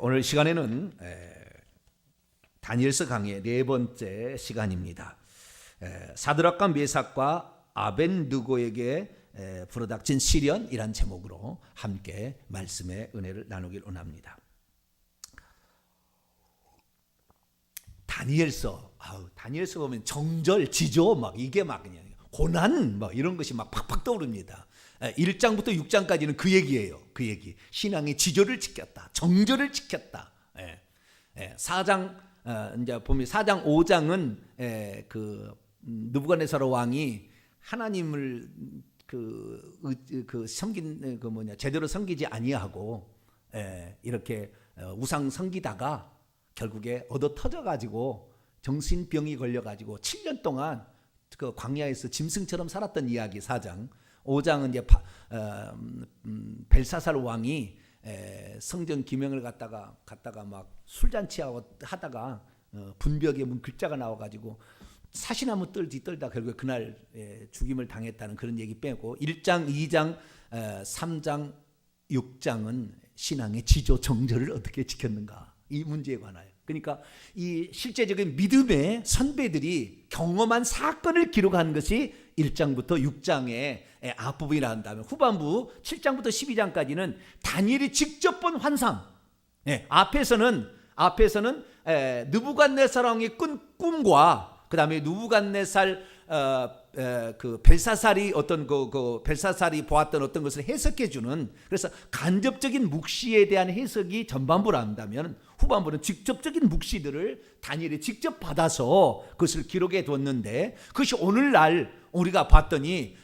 오늘 시간에는 다니엘서 강의 네 번째 시간입니다. 사드락과 메삭과 아벤느고에게 불어닥친 시련이란 제목으로 함께 말씀의 은혜를 나누길 원합니다. 다니엘서 보면 정절, 지조 이게 그냥 고난 이런 것이 팍팍 떠오릅니다. 1장부터 6장까지는 그 얘기예요. 그 얘기. 신앙의 지조를 지켰다. 정절을 지켰다. 4장 이제 보면 4장 5장은 느부갓네살 왕이 하나님을 섬긴 제대로 섬기지 아니하고 이렇게 우상 섬기다가 결국에 얻어 터져 가지고 정신병이 걸려 가지고 7년 동안 그 광야에서 짐승처럼 살았던 이야기 4장. 5장은 이제 벨사살 왕이 성전 기명을 갖다가 막 술잔치하고 하다가 분벽에 글자가 나와가지고 사시나무 떨다 결국에 그날 죽임을 당했다는 그런 얘기 빼고 1장, 2장, 3장, 6장은 신앙의 지조 정절을 어떻게 지켰는가 이 문제에 관하여. 그러니까 이 실제적인 믿음의 선배들이 경험한 사건을 기록한 것이 1장부터 6장의 앞부분이라 한다면 후반부 7장부터 12장까지는 다니엘이 직접 본 환상. 앞에서는 느부갓네살 왕의 꾼 꿈과 그다음에 느부갓네살 벨사살이 벨사살이 보았던 어떤 것을 해석해 주는, 그래서 간접적인 묵시에 대한 해석이 전반부라 한다면 후반부는 직접적인 묵시들을 다니엘이 직접 받아서 그것을 기록해 뒀는데, 그것이 오늘날 우리가 봤더니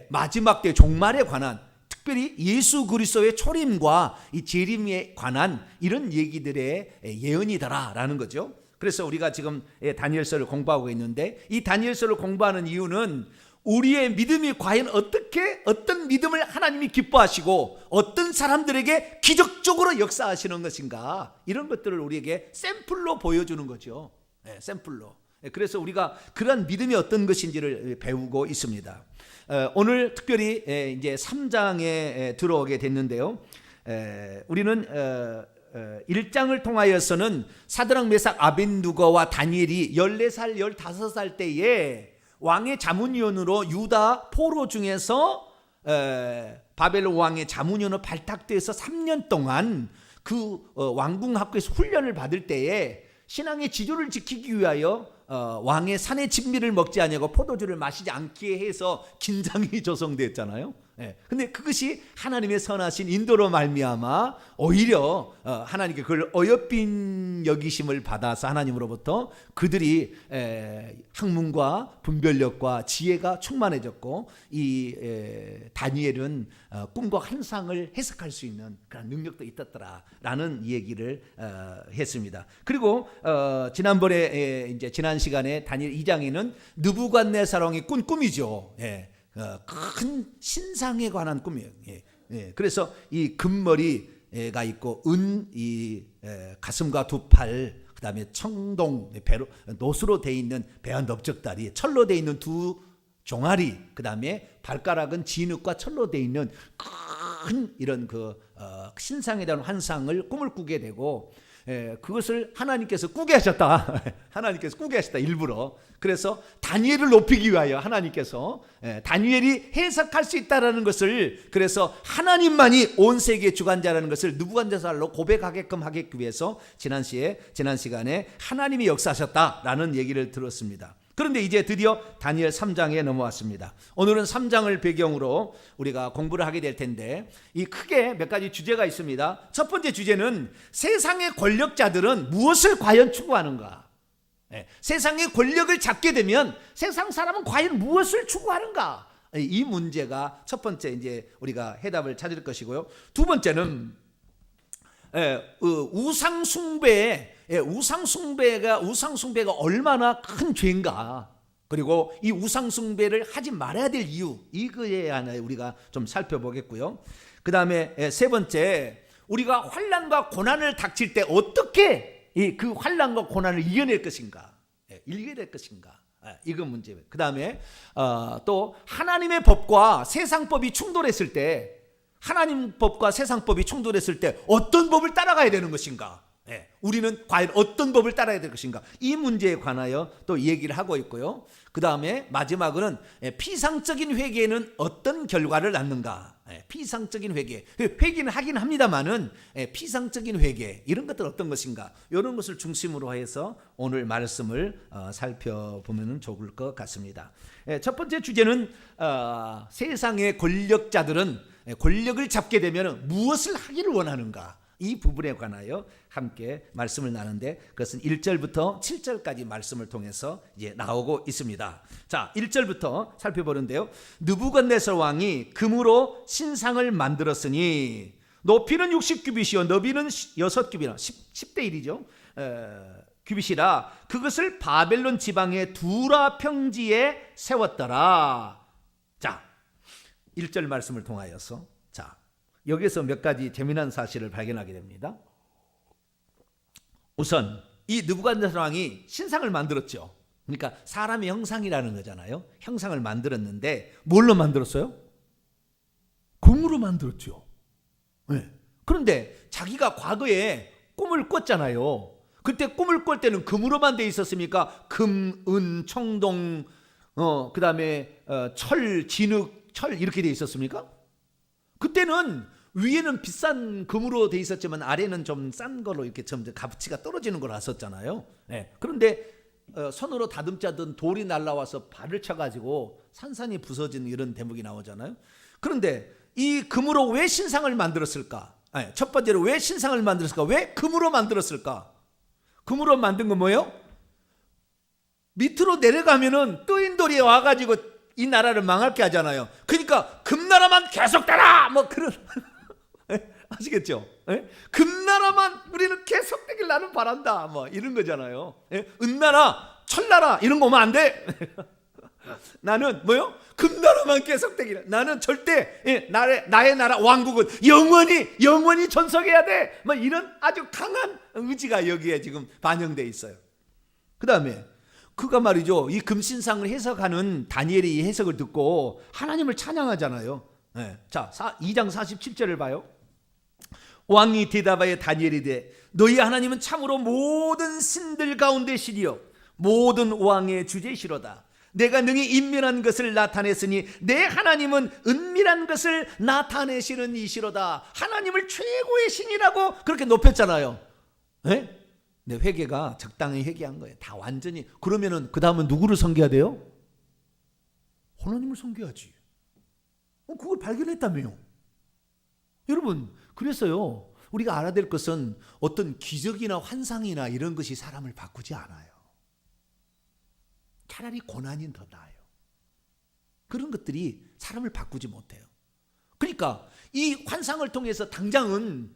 마지막 때 종말에 관한, 특별히 예수 그리스도의 초림과 이 재림에 관한 이런 얘기들의 예언이다라는 거죠. 그래서 우리가 지금 다니엘서를 공부하고 있는데, 이 다니엘서를 공부하는 이유는 우리의 믿음이 과연 어떤 믿음을 하나님이 기뻐하시고 어떤 사람들에게 기적적으로 역사하시는 것인가, 이런 것들을 우리에게 샘플로 보여주는 거죠. 샘플로. 그래서 우리가 그런 믿음이 어떤 것인지를 배우고 있습니다. 오늘 특별히 이제 3장에 들어오게 됐는데요. 우리는 1장을 통하여서는 사드락 메삭 아벤느고와 다니엘이 14살 15살 때에 왕의 자문위원으로 유다 포로 중에서 바벨론 왕의 자문위원으로 발탁돼서 3년 동안 그 왕궁 학교에서 훈련을 받을 때에 신앙의 지조를 지키기 위하여 왕의 산의 진미를 먹지 아니하고 포도주를 마시지 않게 해서 긴장이 조성됐잖아요. 근데 그것이 하나님의 선하신 인도로 말미암아 오히려 하나님께 그걸 어여빈 여기심을 받아서 하나님으로부터 그들이 학문과 분별력과 지혜가 충만해졌고, 이 다니엘은 꿈과 환상을 해석할 수 있는 그런 능력도 있었더라라는 얘기를 했습니다. 그리고 지난번에 이제 지난 시간에 다니엘 2장에는 느부갓네살 왕이 꾼 꿈이죠. 큰 신상에 관한 꿈이에요. 그래서 이 금머리가 있고 이 가슴과 두 팔, 그다음에 청동 배로 노수로 돼 있는 배와 넓적다리, 철로 돼 있는 두 종아리, 그다음에 발가락은 진흙과 철로 돼 있는 큰 이런 신상에 대한 환상을 꿈을 꾸게 되고, 그것을 하나님께서 꾸게 하셨다. 하나님께서 꾸게 하셨다, 일부러. 그래서 다니엘을 높이기 위하여 하나님께서 다니엘이 해석할 수 있다라는 것을, 그래서 하나님만이 온 세계의 주관자라는 것을 느부갓네살로 고백하게끔 하기 위해서 지난 시간에 하나님이 역사하셨다라는 얘기를 들었습니다. 그런데 이제 드디어 다니엘 3장에 넘어왔습니다. 오늘은 3장을 배경으로 우리가 공부를 하게 될 텐데, 이 크게 몇 가지 주제가 있습니다. 첫 번째 주제는 세상의 권력자들은 무엇을 과연 추구하는가? 세상의 권력을 잡게 되면 세상 사람은 과연 무엇을 추구하는가? 이 문제가 첫 번째 이제 우리가 해답을 찾을 것이고요. 두 번째는 우상 숭배가 얼마나 큰 죄인가, 그리고 이 우상 숭배를 하지 말아야 될 이유, 이거에 하나 우리가 좀 살펴보겠고요. 그 다음에 세 번째, 우리가 환난과 고난을 닥칠 때 어떻게 그 환난과 고난을 이겨낼 것인가, 이건 문제예요. 그 다음에 또 하나님의 법과 세상법이 충돌했을 때, 하나님 법과 세상 법이 충돌했을 때 어떤 법을 따라가야 되는 것인가, 우리는 과연 어떤 법을 따라야 될 것인가? 이 문제에 관하여 또 얘기를 하고 있고요. 그 다음에 마지막으로는 피상적인 회개는 어떤 결과를 낳는가? 피상적인 회개. 회개는 하긴 합니다만은 피상적인 회개 이런 것들 어떤 것인가? 이런 것을 중심으로 해서 오늘 말씀을 살펴보면 좋을 것 같습니다. 첫 번째 주제는 세상의 권력자들은 권력을 잡게 되면 무엇을 하기를 원하는가? 이 부분에 관하여 함께 말씀을 나누는데 그것은 1절부터 7절까지 말씀을 통해서 이제 나오고 있습니다. 자, 1절부터 살펴보는데요. 느부갓네살 왕이 금으로 신상을 만들었으니 높이는 60규빗이요 너비는 6규빗이나 10대 1이죠. 규빗이라 그것을 바벨론 지방의 두라 평지에 세웠더라. 자, 1절 말씀을 통하여서 여기서 몇 가지 재미난 사실을 발견하게 됩니다. 우선 이 느부갓네살 왕이 신상을 만들었죠. 그러니까 사람의 형상이라는 거잖아요. 형상을 만들었는데 뭘로 만들었어요? 금으로 만들었죠. 네. 그런데 자기가 과거에 꿈을 꿨잖아요. 그때 꿈을 꿀 때는 금으로만 돼 있었습니까? 금, 은, 청동, 그 다음에 철, 진흙, 철 이렇게 돼 있었습니까? 그때는 위에는 비싼 금으로 돼 있었지만 아래는 좀 싼 걸로 이렇게 점점 값어치가 떨어지는 걸 봤었잖아요. 네. 그런데 손으로 다듬자던 돌이 날라와서 발을 쳐가지고 산산이 부서지는 이런 대목이 나오잖아요. 그런데 이 금으로 왜 신상을 만들었을까? 네. 첫 번째로 왜 신상을 만들었을까? 왜 금으로 만들었을까? 금으로 만든 건 뭐예요? 밑으로 내려가면은 뜨인 돌이 와가지고 이 나라를 망하게 하잖아요. 그러니까 금나라만 계속되라 뭐 그런 아시겠죠? 금나라만 우리는 계속되길 나는 바란다 뭐 이런 거잖아요. 은나라, 철나라 이런 거 오면 안 돼. 나는 뭐요? 금나라만 계속되길. 나는 절대 나의 나라 왕국은 영원히 전속해야 돼. 뭐 이런 아주 강한 의지가 여기에 지금 반영돼 있어요. 그 다음에 그가 말이죠. 이 금신상을 해석하는 다니엘의 이 해석을 듣고 하나님을 찬양하잖아요. 자, 2장 47절을 봐요. 왕이 대답하여 다니엘이 되 너희 하나님은 참으로 모든 신들 가운데 신이요 모든 왕의 주제시로다. 내가 능히 인면한 것을 나타냈으니 내 하나님은 은밀한 것을 나타내시는 이시로다. 하나님을 최고의 신이라고 그렇게 높였잖아요. 네? 내 회개가 적당히 회개한 거예요. 다 완전히. 그러면은 그 다음은 누구를 섬겨야 돼요? 하나님을 섬겨야지. 그걸 발견했다며요. 여러분, 그래서요 우리가 알아야 될 것은 어떤 기적이나 환상이나 이런 것이 사람을 바꾸지 않아요. 차라리 고난이 더 나아요. 그런 것들이 사람을 바꾸지 못해요. 그러니까 이 환상을 통해서 당장은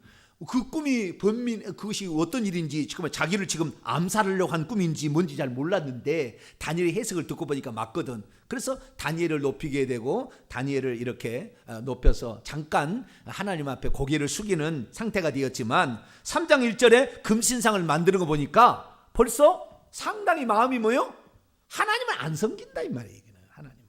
그 꿈이 그것이 어떤 일인지 지금 자기를 지금 암살하려고 한 꿈인지 뭔지 잘 몰랐는데 다니엘의 해석을 듣고 보니까 맞거든. 그래서 다니엘을 높이게 되고 다니엘을 이렇게 높여서 잠깐 하나님 앞에 고개를 숙이는 상태가 되었지만 3장 1절에 금신상을 만드는 거 보니까 벌써 상당히 마음이 뭐요? 하나님을 안 섬긴다 이 말이에요. 하나님을.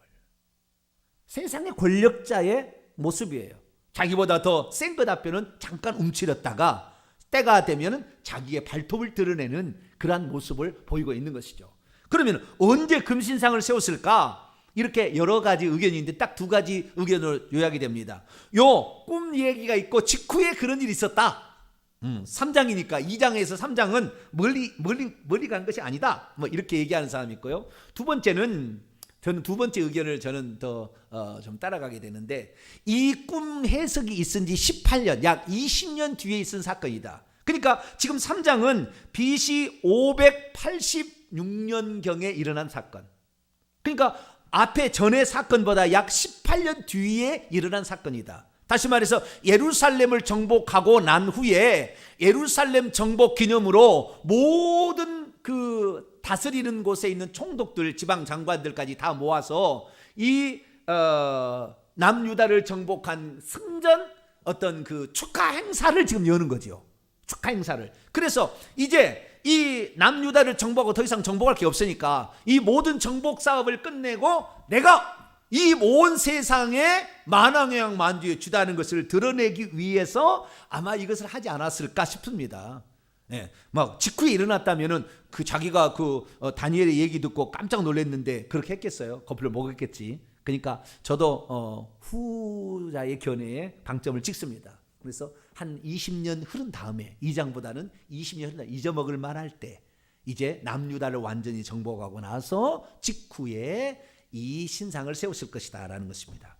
세상의 권력자의 모습이에요. 자기보다 더 센 것 앞에는 잠깐 움츠렸다가 때가 되면 자기의 발톱을 드러내는 그러한 모습을 보이고 있는 것이죠. 그러면 언제 금신상을 세웠을까? 이렇게 여러 가지 의견이 있는데 딱 두 가지 의견으로 요약이 됩니다. 요 꿈 얘기가 있고 직후에 그런 일이 있었다. 3장이니까 2장에서 3장은 멀리 간 것이 아니다. 뭐 이렇게 얘기하는 사람이 있고요. 두 번째는 저는 두 번째 의견을 저는 더 좀 따라가게 되는데 이 꿈 해석이 있은 지 18년, 약 20년 뒤에 있은 사건이다. 그러니까 지금 3장은 BC 586년경에 일어난 사건. 그러니까 앞에 전의 사건보다 약 18년 뒤에 일어난 사건이다. 다시 말해서 예루살렘을 정복하고 난 후에 예루살렘 정복 기념으로 모든 그 다스리는 곳에 있는 총독들, 지방 장관들까지 다 모아서 이 남유다를 정복한 승전 어떤 그 축하 행사를 지금 여는 거죠. 축하 행사를. 그래서 이제 이 남유다를 정복하고 더 이상 정복할 게 없으니까 이 모든 정복 사업을 끝내고 내가 이 온 세상에 만왕의 만주의 주다는 것을 드러내기 위해서 아마 이것을 하지 않았을까 싶습니다. 막 직후에 일어났다면은 그 자기가 다니엘의 얘기 듣고 깜짝 놀랐는데 그렇게 했겠어요? 거풀을 먹었겠지. 그러니까 저도 후자의 견해에 방점을 찍습니다. 그래서 한 20년 흐른 다음에, 이 장보다는 20년 흐른 다음에 잊어먹을 만할 때, 이제 남유다를 완전히 정복하고 나서 직후에 이 신상을 세웠을 것이다 라는 것입니다.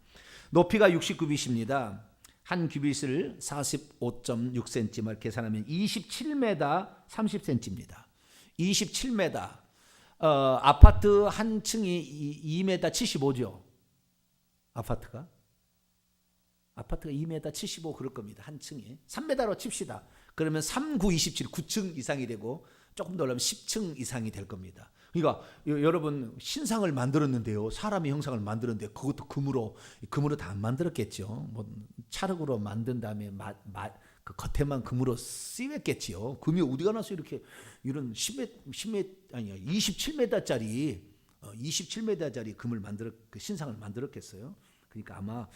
높이가 69빗입니다. 한 규빗을 45.6cm를 계산하면 27m 30cm입니다. 27m. 아파트 한 층이 2m 75죠. 아파트가 2m 75 그럴 겁니다. 한 층이. 3m로 칩시다. 그러면 3, 9, 27, 9층 이상이 되고 조금 더 올라면 10층 이상이 될 겁니다. 그러니까 여러분 신상을 만들었는데요. 사람의 형상을 만들었는데 그것도 금으로 다 안 만들었겠죠. 뭐 찰흙으로 만든 다음에 그 겉에만 금으로 씌웠겠지요. 금이 어디가 나서 이렇게 이런 27m짜리 금을 그 신상을 만들었겠어요. 그러니까 아마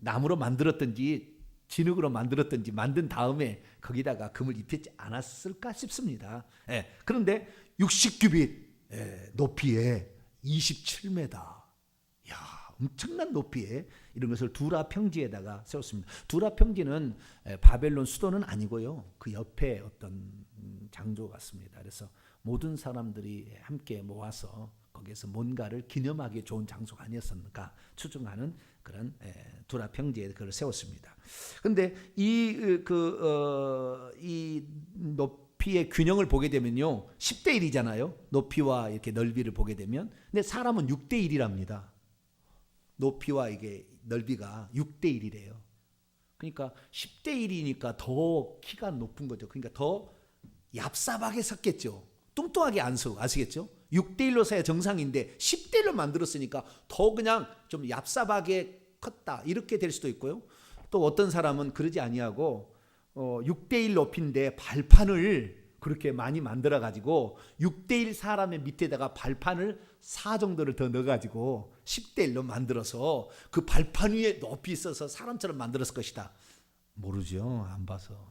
나무로 만들었든지 진흙으로 만들었든지 만든 다음에 거기다가 금을 입히지 않았을까 싶습니다. 그런데 60규빗 높이에 27m, 야, 엄청난 높이에 이런 것을 두라 평지에다가 세웠습니다. 두라 평지는 바벨론 수도는 아니고요, 그 옆에 어떤 장소 같습니다. 그래서 모든 사람들이 함께 모아서 거기에서 뭔가를 기념하기 좋은 장소가 아니었습니까? 추정하는 그런 두라 평지에 그걸 세웠습니다. 그런데 이 높이의 균형을 보게 되면요, 10대 1이잖아요. 높이와 이렇게 넓이를 보게 되면, 근데 사람은 6대 1이랍니다. 높이와 이게 넓이가 6대 1이래요. 그러니까 10대 1이니까 더 키가 높은 거죠. 그러니까 더 얍삽하게 섰겠죠. 뚱뚱하게 안 서, 아시겠죠? 6대 1로 서야 정상인데 10대 1로 만들었으니까 더 그냥 좀 얍삽하게 컸다, 이렇게 될 수도 있고요. 또 어떤 사람은 그러지 아니하고 6대 1 높이인데 발판을 그렇게 많이 만들어 가지고 6대 1 사람의 밑에다가 발판을 4 정도를 더 넣어 가지고 10대 1로 만들어서 그 발판 위에 높이 있어서 사람처럼 만들었을 것이다. 모르죠, 안 봐서.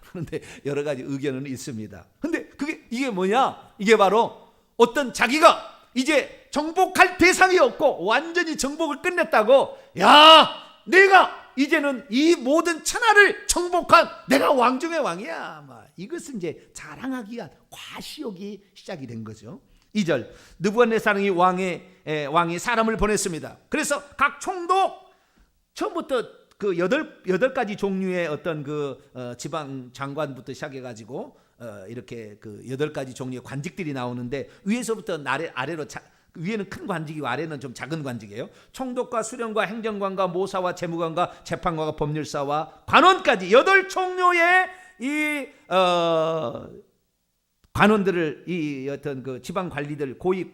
그런데 여러 가지 의견은 있습니다. 근데 이게 뭐냐? 이게 바로 어떤 자기가 이제 정복할 대상이 없고 완전히 정복을 끝냈다고, 야, 내가 이제는 이 모든 천하를 정복한 내가 왕 중의 왕이야, 이것은 이제 자랑하기 위한 과시욕이 시작이 된 거죠. 2절, 느부갓네살이 왕이 사람을 보냈습니다. 그래서 각 총독, 처음부터 그 여덟 가지 종류의 어떤 지방 장관부터 시작해가지고 이렇게 그 8가지 종류의 관직들이 나오는데, 위에서부터 아래로 위에는 큰 관직이고 아래는 좀 작은 관직이에요. 총독과 수령과 행정관과 모사와 재무관과 재판관과 법률사와 관원까지 8종류의 이 관원들을, 이 어떤 그 지방 관리들, 고위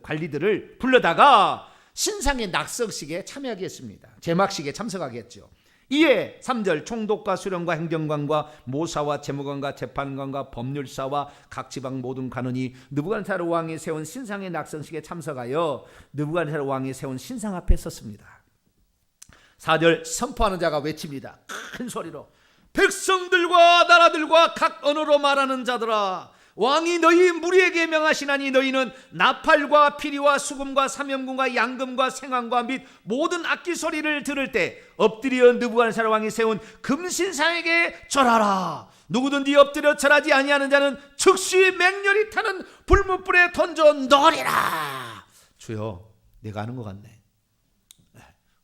관리들을 불러다가 신상의 낙석식에 참여하게 했습니다. 제막식에 참석하겠죠. 이에 3절, 총독과 수령과 행정관과 모사와 재무관과 재판관과 법률사와 각 지방 모든 관원이 느부갓네살 왕이 세운 신상의 낙성식에 참석하여 느부갓네살 왕이 세운 신상 앞에 섰습니다. 4절, 선포하는 자가 외칩니다. 큰 소리로, 백성들과 나라들과 각 언어로 말하는 자들아, 왕이 너희 무리에게 명하시나니 너희는 나팔과 피리와 수금과 사면금과 양금과 생황과 및 모든 악기 소리를 들을 때 엎드려 느부갓네살 왕이 세운 금신상에게 절하라. 누구든지 엎드려 절하지 아니하는 자는 즉시 맹렬히 타는 불못불에 던져 넣으리라. 주여, 내가 아는 것 같네.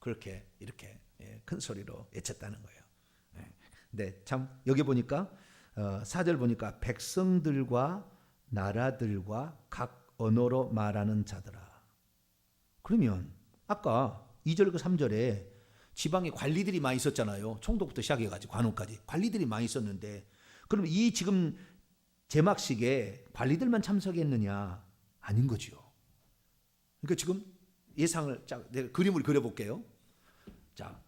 그렇게 이렇게 큰 소리로 외쳤다는 거예요. 네, 참 여기 보니까 4절 보니까 백성들과 나라들과 각 언어로 말하는 자들아. 그러면 아까 2절과 3절에 지방에 관리들이 많이 있었잖아요. 총독부터 시작해가지고 관원까지 관리들이 많이 있었는데, 그럼 이 지금 제막식에 관리들만 참석했느냐? 아닌 거죠. 그러니까 지금 예상을, 내가 그림을 그려볼게요. 자,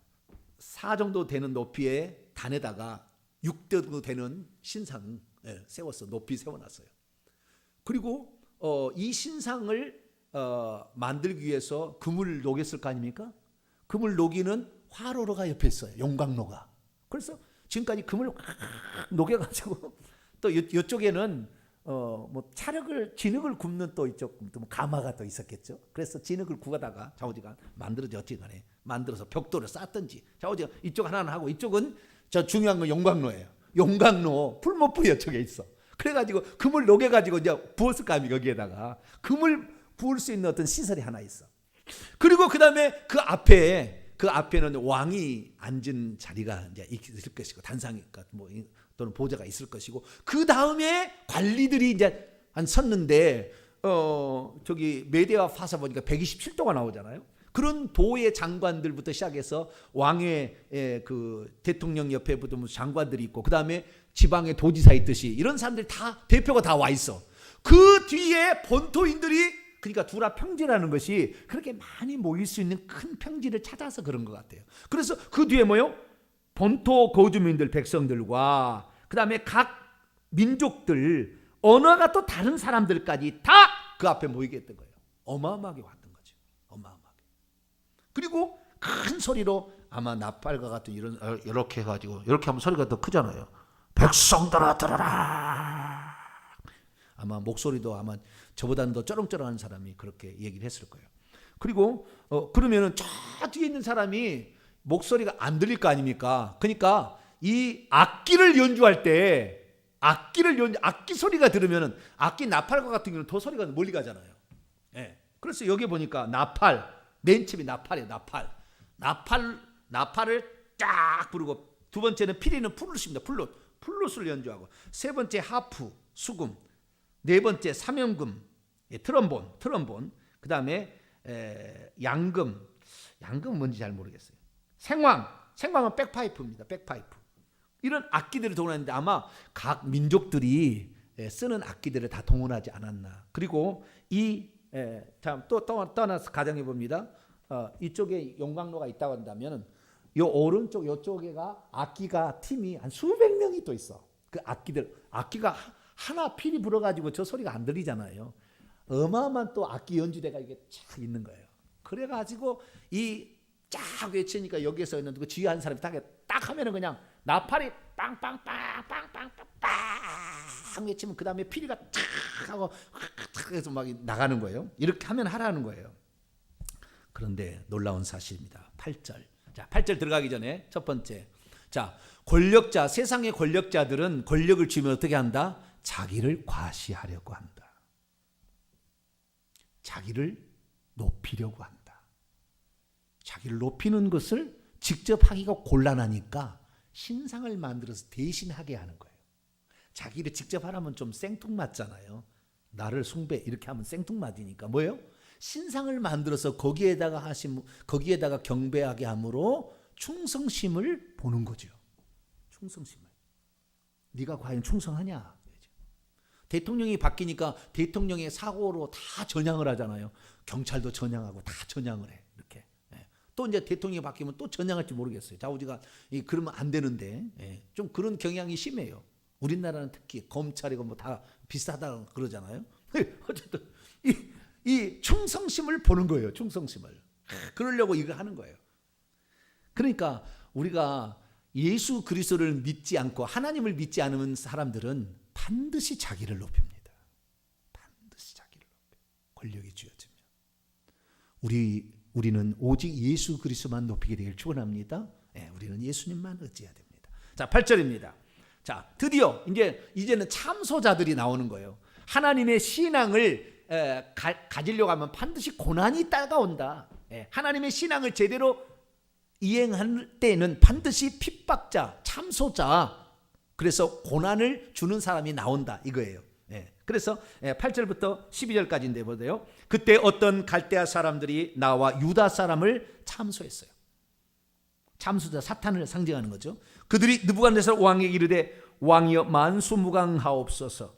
4 정도 되는 높이의 단에다가 6대 정도 되는 신상 세웠어. 높이 세워놨어요. 그리고 이 신상을 만들기 위해서 금을 녹였을 거 아닙니까? 금을 녹이는 화로가 옆에 있어요. 용광로가. 그래서 지금까지 금을 녹여가지고 또 이쪽에는 뭐 진흙을 굽는 또 이쪽 뭐 가마가 또 있었겠죠. 그래서 진흙을 구하다가 좌우지간 만들어져 어찌간에 만들어서 벽돌을 쌓든지 좌우지간 이쪽 하나는 하고 이쪽은 저 중요한 건 용광로예요. 용광로 풀모프 이쪽에 있어. 그래가지고 금을 녹여가지고 이제 부었을 거 아닙니까? 거기에다가 금을 부을 수 있는 어떤 시설이 하나 있어. 그리고 그 다음에 그 앞에는 왕이 앉은 자리가 이제 있을 것이고 단상이 뭐 또는 보좌가 있을 것이고 그 다음에 관리들이 이제 한 섰는데 저기 메대와 파사 보니까 127도가 나오잖아요. 그런 도의 장관들부터 시작해서 왕의 그 대통령 옆에 붙은 장관들이 있고 그 다음에 지방의 도지사 있듯이 이런 사람들이 다 대표가 다 와 있어. 그 뒤에 본토인들이 그러니까 두라 평지라는 것이 그렇게 많이 모일 수 있는 큰 평지를 찾아서 그런 것 같아요. 그래서 그 뒤에 뭐요? 본토 거주민들 백성들과 그 다음에 각 민족들 언어가 또 다른 사람들까지 다 그 앞에 모이게 했던 거예요. 어마어마하게 왔던 거죠. 어마어마하게. 그리고 큰 소리로 아마 나팔과 같은 이렇게 해가지고 이렇게 하면 소리가 더 크잖아요. 백성들아 들어라. 아마 목소리도 아마 저보다는 더 쩌렁쩌렁한 사람이 그렇게 얘기를 했을 거예요. 그리고 그러면은 저 뒤에 있는 사람이 목소리가 안 들릴 거 아닙니까? 그러니까 이 악기를 연주할 때 악기 소리가 들으면은 악기 나팔과 같은 경우는 더 소리가 멀리 가잖아요. 예. 그래서 여기 보니까 나팔 맨 처음이 나팔이에요. 나팔을 쫙 부르고 두 번째는 피리는 플룻입니다. 플룻을 연주하고 세 번째 하프 수금 네 번째 삼연금 트럼본 그 다음에 양금은 뭔지 잘 모르겠어요. 생황은 백파이프입니다. 백파이프 이런 악기들을 동원하는데 아마 각 민족들이 쓰는 악기들을 다 동원하지 않았나. 그리고 또 떠나서 가정해 봅니다. 이쪽에 용광로가 있다고 한다면 요 오른쪽 요쪽에가 악기가 팀이 한 수백 명이 또 있어. 그 악기가 하나 필이 불어가지고 저 소리가 안 들리잖아요. 어마어마한 또 악기 연주대가 이게 쫙 있는 거예요. 그래가지고 이 쫙 외치니까 여기에서 있는 그 지휘한 사람이 딱 하면은 그냥 나팔이 빵빵빵빵빵빵빵 외치면 그 다음에 피리가 쫙 하고 해서 막 나가는 거예요. 이렇게 하면 하라는 거예요. 그런데 놀라운 사실입니다. 8절. 자, 8절 들어가기 전에 첫 번째. 자, 세상의 권력자들은 권력을 쥐면 어떻게 한다? 자기를 과시하려고 한다. 자기를 높이려고 한다. 자기를 높이는 것을 직접 하기가 곤란하니까 신상을 만들어서 대신하게 하는 거예요. 자기를 직접 하라면 좀 생뚱맞잖아요. 나를 숭배 이렇게 하면 생뚱맞으니까 뭐예요? 신상을 만들어서 거기에다가 경배하게 함으로 충성심을 보는 거죠. 충성심을. 네가 과연 충성하냐? 대통령이 바뀌니까 대통령의 사고로 다 전향을 하잖아요. 경찰도 전향하고 다 전향을 해. 이렇게. 또 이제 대통령이 바뀌면 또 전향할지 모르겠어요. 좌우지가 그러면 안 되는데 좀 그런 경향이 심해요. 우리나라는 특히 검찰이고 뭐 다 비슷하다고 그러잖아요. 어쨌든 이 충성심을 보는 거예요. 충성심을. 그러려고 이걸 하는 거예요. 그러니까 우리가 예수 그리스도를 믿지 않고 하나님을 믿지 않은 사람들은 반드시 자기를 높입니다. 반드시 자기를 높여요. 권력이 쥐어지면. 우리는 오직 예수 그리스도만 높이게 되길 축원합니다. 우리는 예수님만 의지해야 됩니다. 자, 8절입니다. 자, 드디어 이제는 참소자들이 나오는 거예요. 하나님의 신앙을 가지려고 하면 반드시 고난이 따라온다. 하나님의 신앙을 제대로 이행할 때는 반드시 핍박자, 참소자, 그래서 고난을 주는 사람이 나온다 이거예요. 그래서 8절부터 12절까지인데 보세요. 그때 어떤 갈대아 사람들이 나와 유다 사람을 참소했어요. 참소자 사탄을 상징하는 거죠. 그들이 느부갓네살 왕에게 이르되 왕이여 만수무강하옵소서.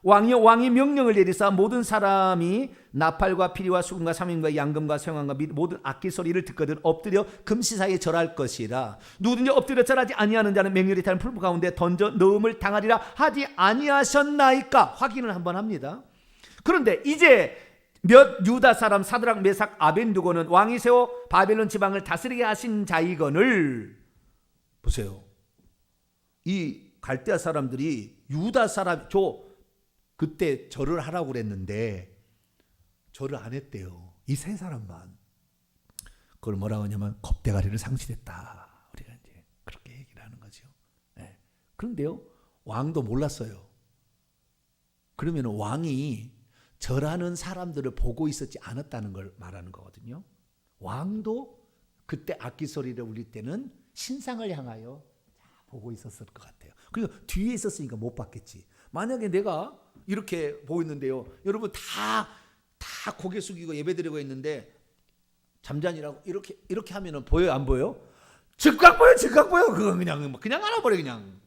왕이 명령을 내리사 모든 사람이 나팔과 피리와 수금과 삼인과 양금과 생황과 및 모든 악기 소리를 듣거든 엎드려 금시사에 절할 것이라. 누구든지 엎드려 절하지 아니하는 자는 맹렬히 타는 풀무 가운데 던져 넣음을 당하리라 하지 아니하셨나이까. 확인을 한번 합니다. 그런데 이제 몇 유다 사람 사드락 메삭 아벤두고는 왕이 세워 바벨론 지방을 다스리게 하신 자이거늘 보세요. 이 갈대아 사람들이 유다 사람 그때 절을 하라고 그랬는데 절을 안 했대요. 이 세 사람만. 그걸 뭐라고 하냐면 겁대가리를 상실했다. 우리가 이제 그렇게 얘기를 하는 거죠. 네. 그런데요, 왕도 몰랐어요. 그러면 왕이 절하는 사람들을 보고 있었지 않았다는 걸 말하는 거거든요. 왕도 그때 악기 소리를 울릴 때는 신상을 향하여 보고 있었을 것 같아요. 그리고 뒤에 있었으니까 못 봤겠지. 만약에 내가 이렇게 보고 있는데요, 여러분 다 고개 숙이고 예배드리고 있는데 잠자니라고 이렇게 하면은 보여요, 안 보여요? 즉각 보여. 그건 그냥 알아버려 그냥.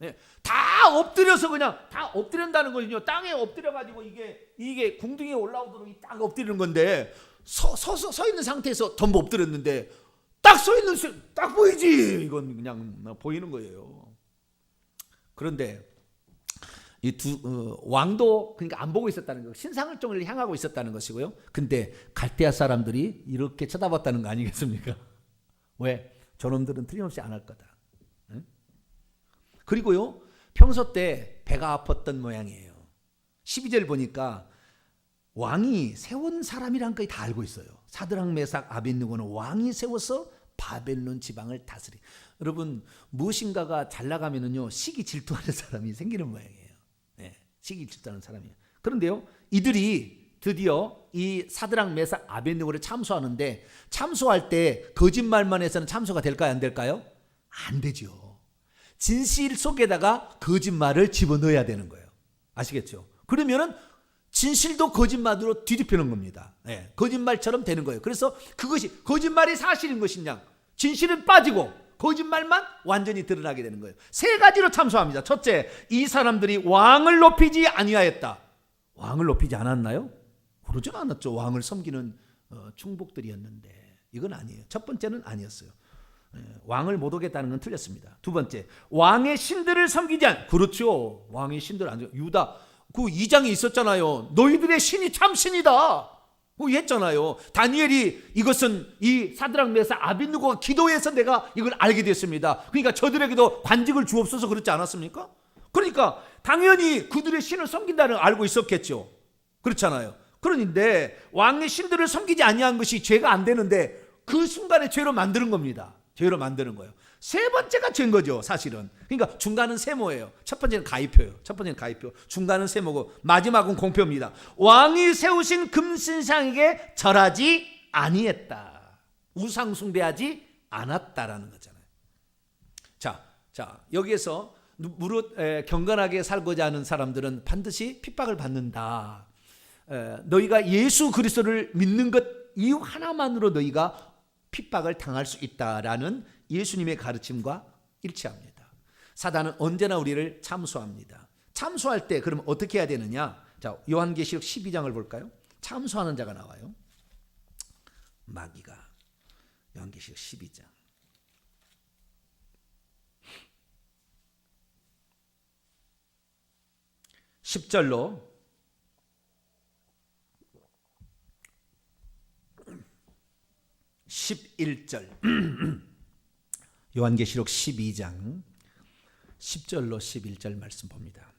네. 다 엎드려서 그냥 다 엎드린다는 거거든요. 땅에 엎드려 가지고 이게 궁둥이에 올라오도록 딱 엎드리는 건데 서 있는 상태에서 전부 엎드렸는데 딱 딱 보이지. 이건 그냥 보이는 거예요. 그런데 이 왕도 그러니까 안 보고 있었다는 거, 신상을 쪽을 향하고 있었다는 것이고요. 근데 갈대아 사람들이 이렇게 쳐다봤다는 거 아니겠습니까? 왜? 저놈들은 틀림없이 안 할 거다. 응? 그리고요, 평소 때 배가 아팠던 모양이에요. 12절 보니까 왕이 세운 사람이란 걸 다 알고 있어요. 사드락 메삭 아벳느고는 왕이 세워서 바벨론 지방을 다스리. 여러분, 무엇인가가 잘 나가면은요, 시기 질투하는 사람이 생기는 모양이에요. 네, 시기 질투하는 사람이에요. 그런데요, 이들이 드디어 이 사드락 메삭 아벳느고를 참소하는데, 참소할 때 거짓말만 해서는 참소가 될까요, 안 될까요? 안 되죠. 진실 속에다가 거짓말을 집어넣어야 되는 거예요. 아시겠죠? 그러면은 진실도 거짓말로 뒤집히는 겁니다. 네, 거짓말처럼 되는 거예요. 그래서 그것이 거짓말이 사실인 것이냐, 진실은 빠지고 거짓말만 완전히 드러나게 되는 거예요. 세 가지로 참소합니다. 첫째, 이 사람들이 왕을 높이지 아니하였다. 왕을 높이지 않았나요? 그러지 않았죠. 왕을 섬기는 충복들이었는데 이건 아니에요. 첫 번째는 아니었어요. 왕을 못 오겠다는 건 틀렸습니다. 두 번째, 왕의 신들을 섬기지 그렇죠. 왕의 신들 안 유다 그 2장에 있었잖아요. 너희들의 신이 참 신이다. 했잖아요. 다니엘이 이것은 이 사드락 메삭 아벳느고가 기도해서 내가 이걸 알게 됐습니다. 그러니까 저들에게도 관직을 주옵소서 그렇지 않았습니까? 그러니까 당연히 그들의 신을 섬긴다는 걸 알고 있었겠죠. 그렇잖아요. 그런데 왕의 신들을 섬기지 아니한 것이 죄가 안 되는데 그 순간에 죄로 만드는 겁니다. 죄로 만드는 거예요. 세 번째가 죄인 거죠, 사실은. 그러니까 중간은 세모예요. 첫 번째는 가위표예요. 중간은 세모고 마지막은 공표입니다. 왕이 세우신 금신상에게 절하지 아니했다. 우상 숭배하지 않았다라는 거잖아요. 자, 여기에서 무릇 경건하게 살고자 하는 사람들은 반드시 핍박을 받는다. 너희가 예수 그리스도를 믿는 것 이유 하나만으로 너희가 핍박을 당할 수 있다라는 예수님의 가르침과 일치합니다. 사단은 언제나 우리를 참소합니다. 참소할 때 그럼 어떻게 해야 되느냐? 자, 요한계시록 12장을 볼까요? 참소하는 자가 나와요. 마귀가. 요한계시록 12장. 10절로 11절 요한계시록 12장 10절로 11절 말씀 봅니다.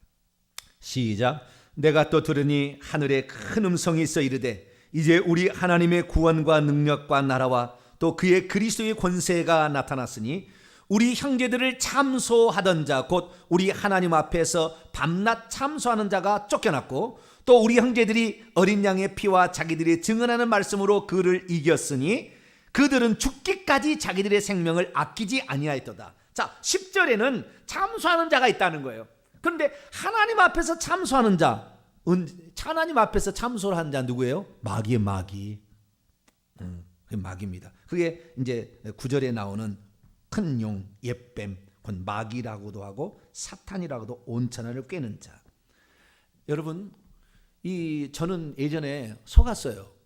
시작. 내가 또 들으니 하늘에 큰 음성이 있어 이르되 이제 우리 하나님의 구원과 능력과 나라와 또 그의 그리스도의 권세가 나타났으니 우리 형제들을 참소하던 자 곧 우리 하나님 앞에서 밤낮 참소하는 자가 쫓겨났고 또 우리 형제들이 어린 양의 피와 자기들이 증언하는 말씀으로 그를 이겼으니 그들은 죽기까지 자기들의 생명을 아끼지 아니하였도다. 자, 10절에는 참소하는 자가 있다는 거예요. 그런데 하나님 앞에서 참소하는 자, 하나님 앞에서 참소를 하는 자 누구예요? 마귀의 마귀. 그게 마귀입니다. 그게 이제 9절에 나오는 큰 용, 옛뱀, 그건 마귀라고도 하고 사탄이라고도 온천하를 꿰는 자. 여러분, 저는 예전에 속았어요.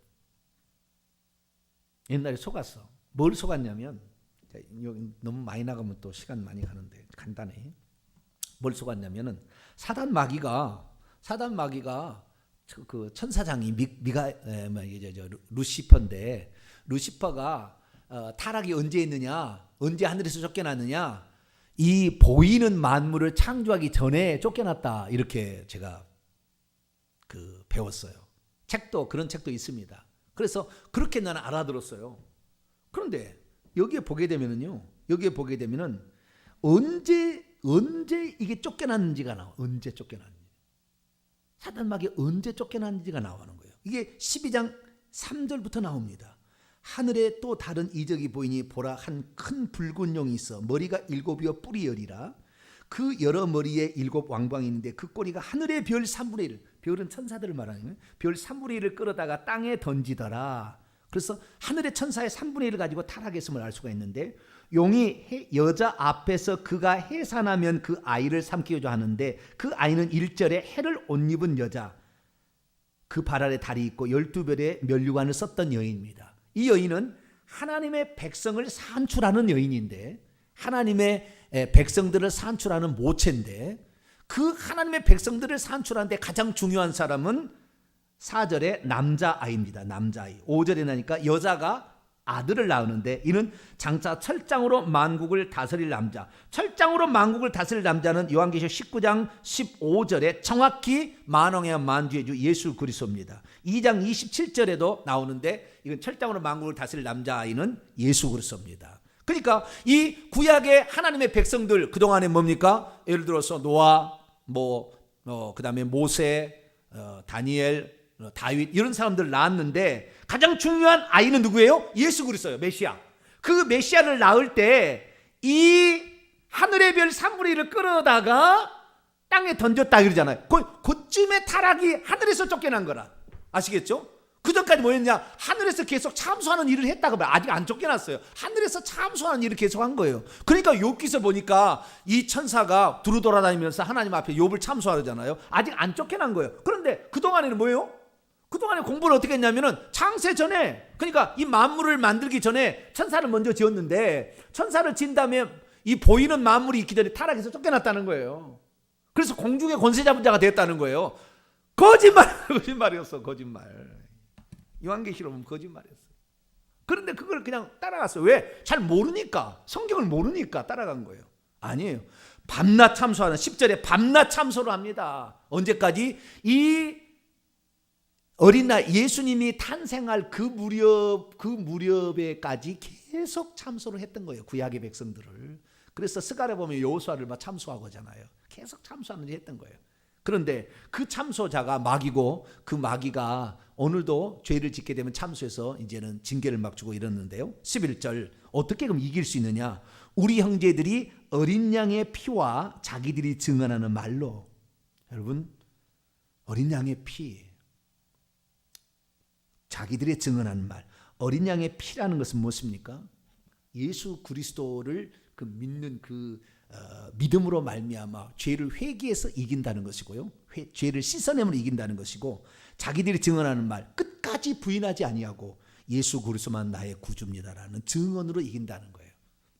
옛날에 속았어. 뭘 속았냐면, 너무 많이 나가면 또 시간 많이 가는데 간단해. 뭘 속았냐면은 사단 마귀가 그 천사장이 루시퍼인데 루시퍼가 타락이 언제 있느냐, 언제 하늘에서 쫓겨났느냐, 이 보이는 만물을 창조하기 전에 쫓겨났다, 이렇게 제가 배웠어요. 책도, 그런 책도 있습니다. 그래서 그렇게 나는 알아들었어요. 그런데 여기에 보게 되면은요, 언제 이게 쫓겨났는지가 나와. 언제 쫓겨났는지, 사단마귀 언제 쫓겨났는지가 나오는 거예요. 이게 12장 3절부터 나옵니다. 하늘에 또 다른 이적이 보이니 보라, 한 큰 붉은 용이 있어 머리가 7이요 뿔이 10이라. 그 여러 머리에 7 왕방이 있는데 그 꼬리가 하늘의 별 3분의 1, 별은 천사들을 말하는 거예요. 별 3분의 1을 끌어다가 땅에 던지더라. 그래서 하늘의 천사의 3분의 1을 가지고 타락했음을 알 수가 있는데, 용이 여자 앞에서 그가 해산하면 그 아이를 삼키고자 하는데, 그 아이는 1절에 해를 옷 입은 여자, 그 발 아래 다리 있고 12별의 면류관을 썼던 여인입니다. 이 여인은 하나님의 백성을 산출하는 여인인데, 하나님의 백성들을 산출하는 모체인데, 그 하나님의 백성들을 산출하는데 가장 중요한 사람은 4절에 남자아이입니다. 남자아이. 5절에 나니까 여자가 아들을 낳았는데, 이는 장차 철장으로 만국을 다스릴 남자. 철장으로 만국을 다스릴 남자는 요한계시록 19장 15절에 정확히 만왕의 만주의 주 예수 그리스도입니다. 2장 27절에도 나오는데, 이건 철장으로 만국을 다스릴 남자아이는 예수 그리스도입니다. 그러니까 이 구약의 하나님의 백성들, 그동안에 뭡니까? 예를 들어서 노아, 그다음에 모세, 다니엘, 다윗, 이런 사람들 낳았는데 가장 중요한 아이는 누구예요? 예수 그리스도예요. 메시아. 그 메시아를 낳을 때 이 하늘의 별 3분의 1을 끌어다가 땅에 던졌다 그러잖아요. 그쯤에 타락이 하늘에서 쫓겨난 거라. 아시겠죠? 그 전까지 뭐였냐? 하늘에서 계속 참수하는 일을 했다고 봐요. 아직 안 쫓겨났어요. 하늘에서 참수하는 일을 계속 한 거예요. 그러니까 욥기서 보니까 이 천사가 두루 돌아다니면서 하나님 앞에 욥을 참수하잖아요. 아직 안 쫓겨난 거예요. 그런데 그동안에는 뭐예요? 그동안에 공부를 어떻게 했냐면은 창세 전에, 그러니까 이 만물을 만들기 전에 천사를 먼저 지었는데, 천사를 지은 다음에 이 보이는 만물이 있기 전에 타락해서 쫓겨났다는 거예요. 그래서 공중의 권세 잡은 자가 됐다는 거예요. 거짓말이었어. 거짓말. 요한계시록 보면 거짓말이었어요. 그런데 그걸 그냥 따라갔어요. 왜? 잘 모르니까, 성경을 모르니까 따라간 거예요. 아니에요. 밤낮 참소하는, 10절에 밤낮 참소를 합니다. 언제까지? 이 어린 날 예수님이 탄생할 그 무렵에까지 계속 참소를 했던 거예요. 구약의 백성들을. 그래서 스가랴 보면 여호수아를 막 참소하고 하잖아요. 계속 참소하는 일 했던 거예요. 그런데 그 참소자가 마귀고, 그 마귀가 오늘도 죄를 짓게 되면 참소해서 이제는 징계를 막 주고 이러는데요. 11절, 어떻게 그럼 이길 수 있느냐? 우리 형제들이 어린 양의 피와 자기들이 증언하는 말로. 여러분, 어린 양의 피, 자기들이 증언하는 말. 어린 양의 피라는 것은 무엇입니까? 예수 그리스도를 믿는 믿음으로 말미암아 죄를 회개해서 이긴다는 것이고요. 죄를 씻어내면 이긴다는 것이고, 자기들이 증언하는 말, 끝까지 부인하지 아니하고 예수 그리스도만 나의 구주입니다라는 증언으로 이긴다는 거예요.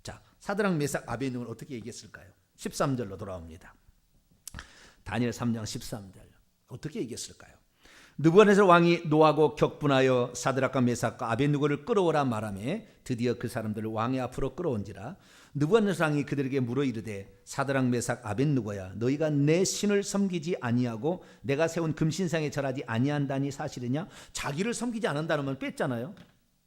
자, 사드락 메삭 아베느고는 어떻게 이겼을까요? 13절로 돌아옵니다. 다니엘 3장 13절. 어떻게 이겼을까요? 느부갓네살 왕이 노하고 격분하여 사드락과 메삭과 아베느고를 끌어오라 말하매 드디어 그 사람들을 왕의 앞으로 끌어온지라. 느부갓네살 왕이 그들에게 물어 이르되, 사드락 메삭 아벳느고야, 너희가 내 신을 섬기지 아니하고 내가 세운 금신상에 절하지 아니한다니 사실이냐? 자기를 섬기지 않는다는 말 뺐잖아요.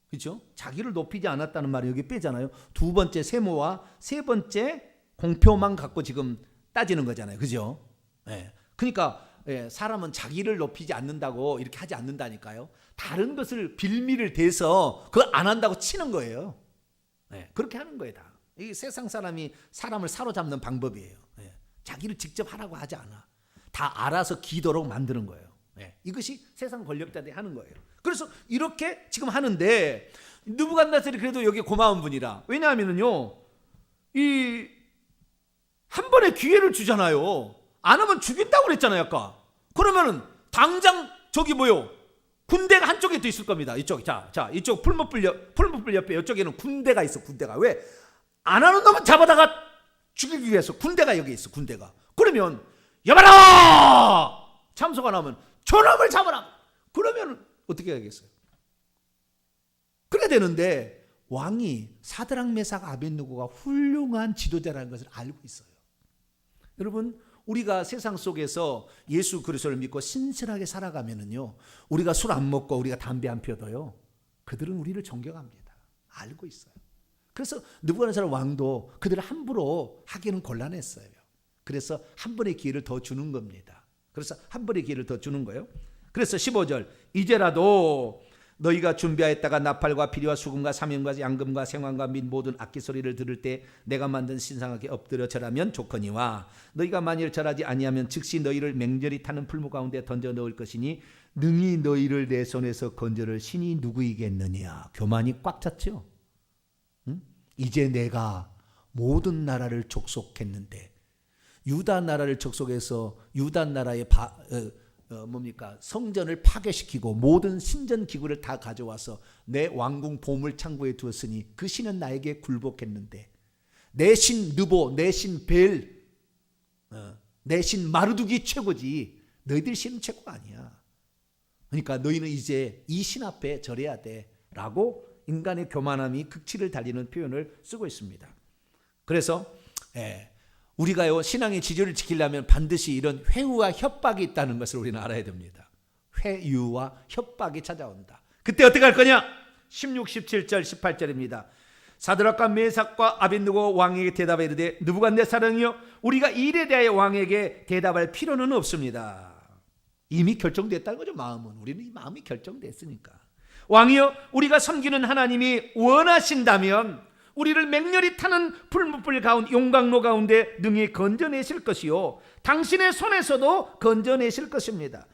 그렇죠? 자기를 높이지 않았다는 말을 여기 빼잖아요. 두 번째 세모와 세 번째 공표만 갖고 지금 따지는 거잖아요. 그죠? 네. 그러니까 사람은 자기를 높이지 않는다고 이렇게 하지 않는다니까요. 다른 것을 빌미를 대서 그걸 안 한다고 치는 거예요. 네. 그렇게 하는 거예요. 다. 이 세상 사람이 사람을 사로잡는 방법이에요. 네. 자기를 직접 하라고 하지 않아. 다 알아서 기도록 만드는 거예요. 네. 이것이 세상 권력자들이 하는 거예요. 그래서 이렇게 지금 하는데, 느부갓네살이 그래도 여기 고마운 분이라. 왜냐하면요, 이 한 번의 기회를 주잖아요. 안 하면 죽인다고 그랬잖아요, 아까. 그러면은 당장 저기 뭐요? 군대가 한쪽에 또 있을 겁니다. 이쪽. 자, 이쪽 풀무불 옆에 이쪽에는 군대가 있어. 군대가. 왜? 안 하는 놈은 잡아다가 죽이기 위해서 군대가 여기 있어. 군대가. 그러면 여봐라! 참소가 나오면 저놈을 잡아라! 그러면 어떻게 하겠어요? 그래야 되는데 왕이 사드락 메삭 아벳느고가 훌륭한 지도자라는 것을 알고 있어요. 여러분, 우리가 세상 속에서 예수 그리스도를 믿고 신실하게 살아가면은요, 우리가 술 안 먹고 우리가 담배 안 피워도요, 그들은 우리를 존경합니다. 알고 있어요. 그래서 느부갓네살 왕도 그들을 함부로 하기는 곤란했어요. 그래서 한 번의 기회를 더 주는 겁니다. 그래서 한 번의 기회를 더 주는 거예요. 그래서 15절, 이제라도 너희가 준비하였다가 나팔과 피리와 수금과 사명과 양금과 생황과 및 모든 악기 소리를 들을 때 내가 만든 신상에게 엎드려 절하면 좋거니와 너희가 만일 절하지 아니하면 즉시 너희를 맹렬히 타는 풀무 가운데 던져 넣을 것이니 능히 너희를 내 손에서 건져낼 신이 누구이겠느냐. 교만이 꽉 찼죠. 응? 이제 내가 모든 나라를 족속했는데 유다 나라를 족속해서 유다 나라의 성전을 파괴시키고 모든 신전 기구를 다 가져와서 내 왕궁 보물 창고에 두었으니 그 신은 나에게 굴복했는데 내 신 느보, 내 신 벨, 내 신 마르두기 최고지 너희들 신은 최고가 아니야. 그러니까 너희는 이제 이 신 앞에 절해야 돼 라고 인간의 교만함이 극치를 달리는 표현을 쓰고 있습니다. 그래서 우리가요, 신앙의 지조를 지키려면 반드시 이런 회유와 협박이 있다는 것을 우리는 알아야 됩니다. 회유와 협박이 찾아온다. 그때 어떻게 할 거냐? 16, 17절, 18절입니다. 사드락과 메삭과 아벳느고 왕에게 대답해 이르되 느부갓네살이여 우리가 이 일에 대하여 왕에게 대답할 필요는 없습니다. 이미 결정됐다는 거죠. 마음은. 우리는 이 마음이 결정됐으니까. 왕이여 우리가 섬기는 하나님이 원하신다면 우리를 맹렬히 타는 풀무불 가운데 용광로 가운데 능히 건져내실 것이요 당신의 손에서도 건져내실 것입니다.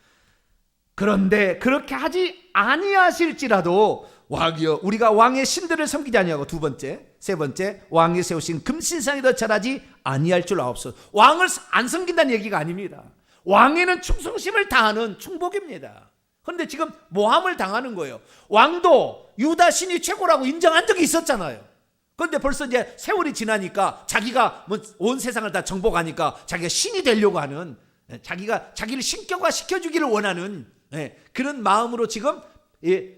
그런데 그렇게 하지 아니하실지라도 왕이여 우리가 왕의 신들을 섬기지 아니하고 두 번째, 세 번째 왕이 세우신 금신상에도 절하지 아니할 줄 아옵소서. 왕을 안 섬긴다는 얘기가 아닙니다. 왕에는 충성심을 다하는 충복입니다. 그런데 지금 모함을 당하는 거예요. 왕도 유다 신이 최고라고 인정한 적이 있었잖아요. 그런데 벌써 이제 세월이 지나니까 자기가 온 세상을 다 정복하니까 자기가 신이 되려고 하는, 자기가 자기를 신격화 시켜주기를 원하는 그런 마음으로 지금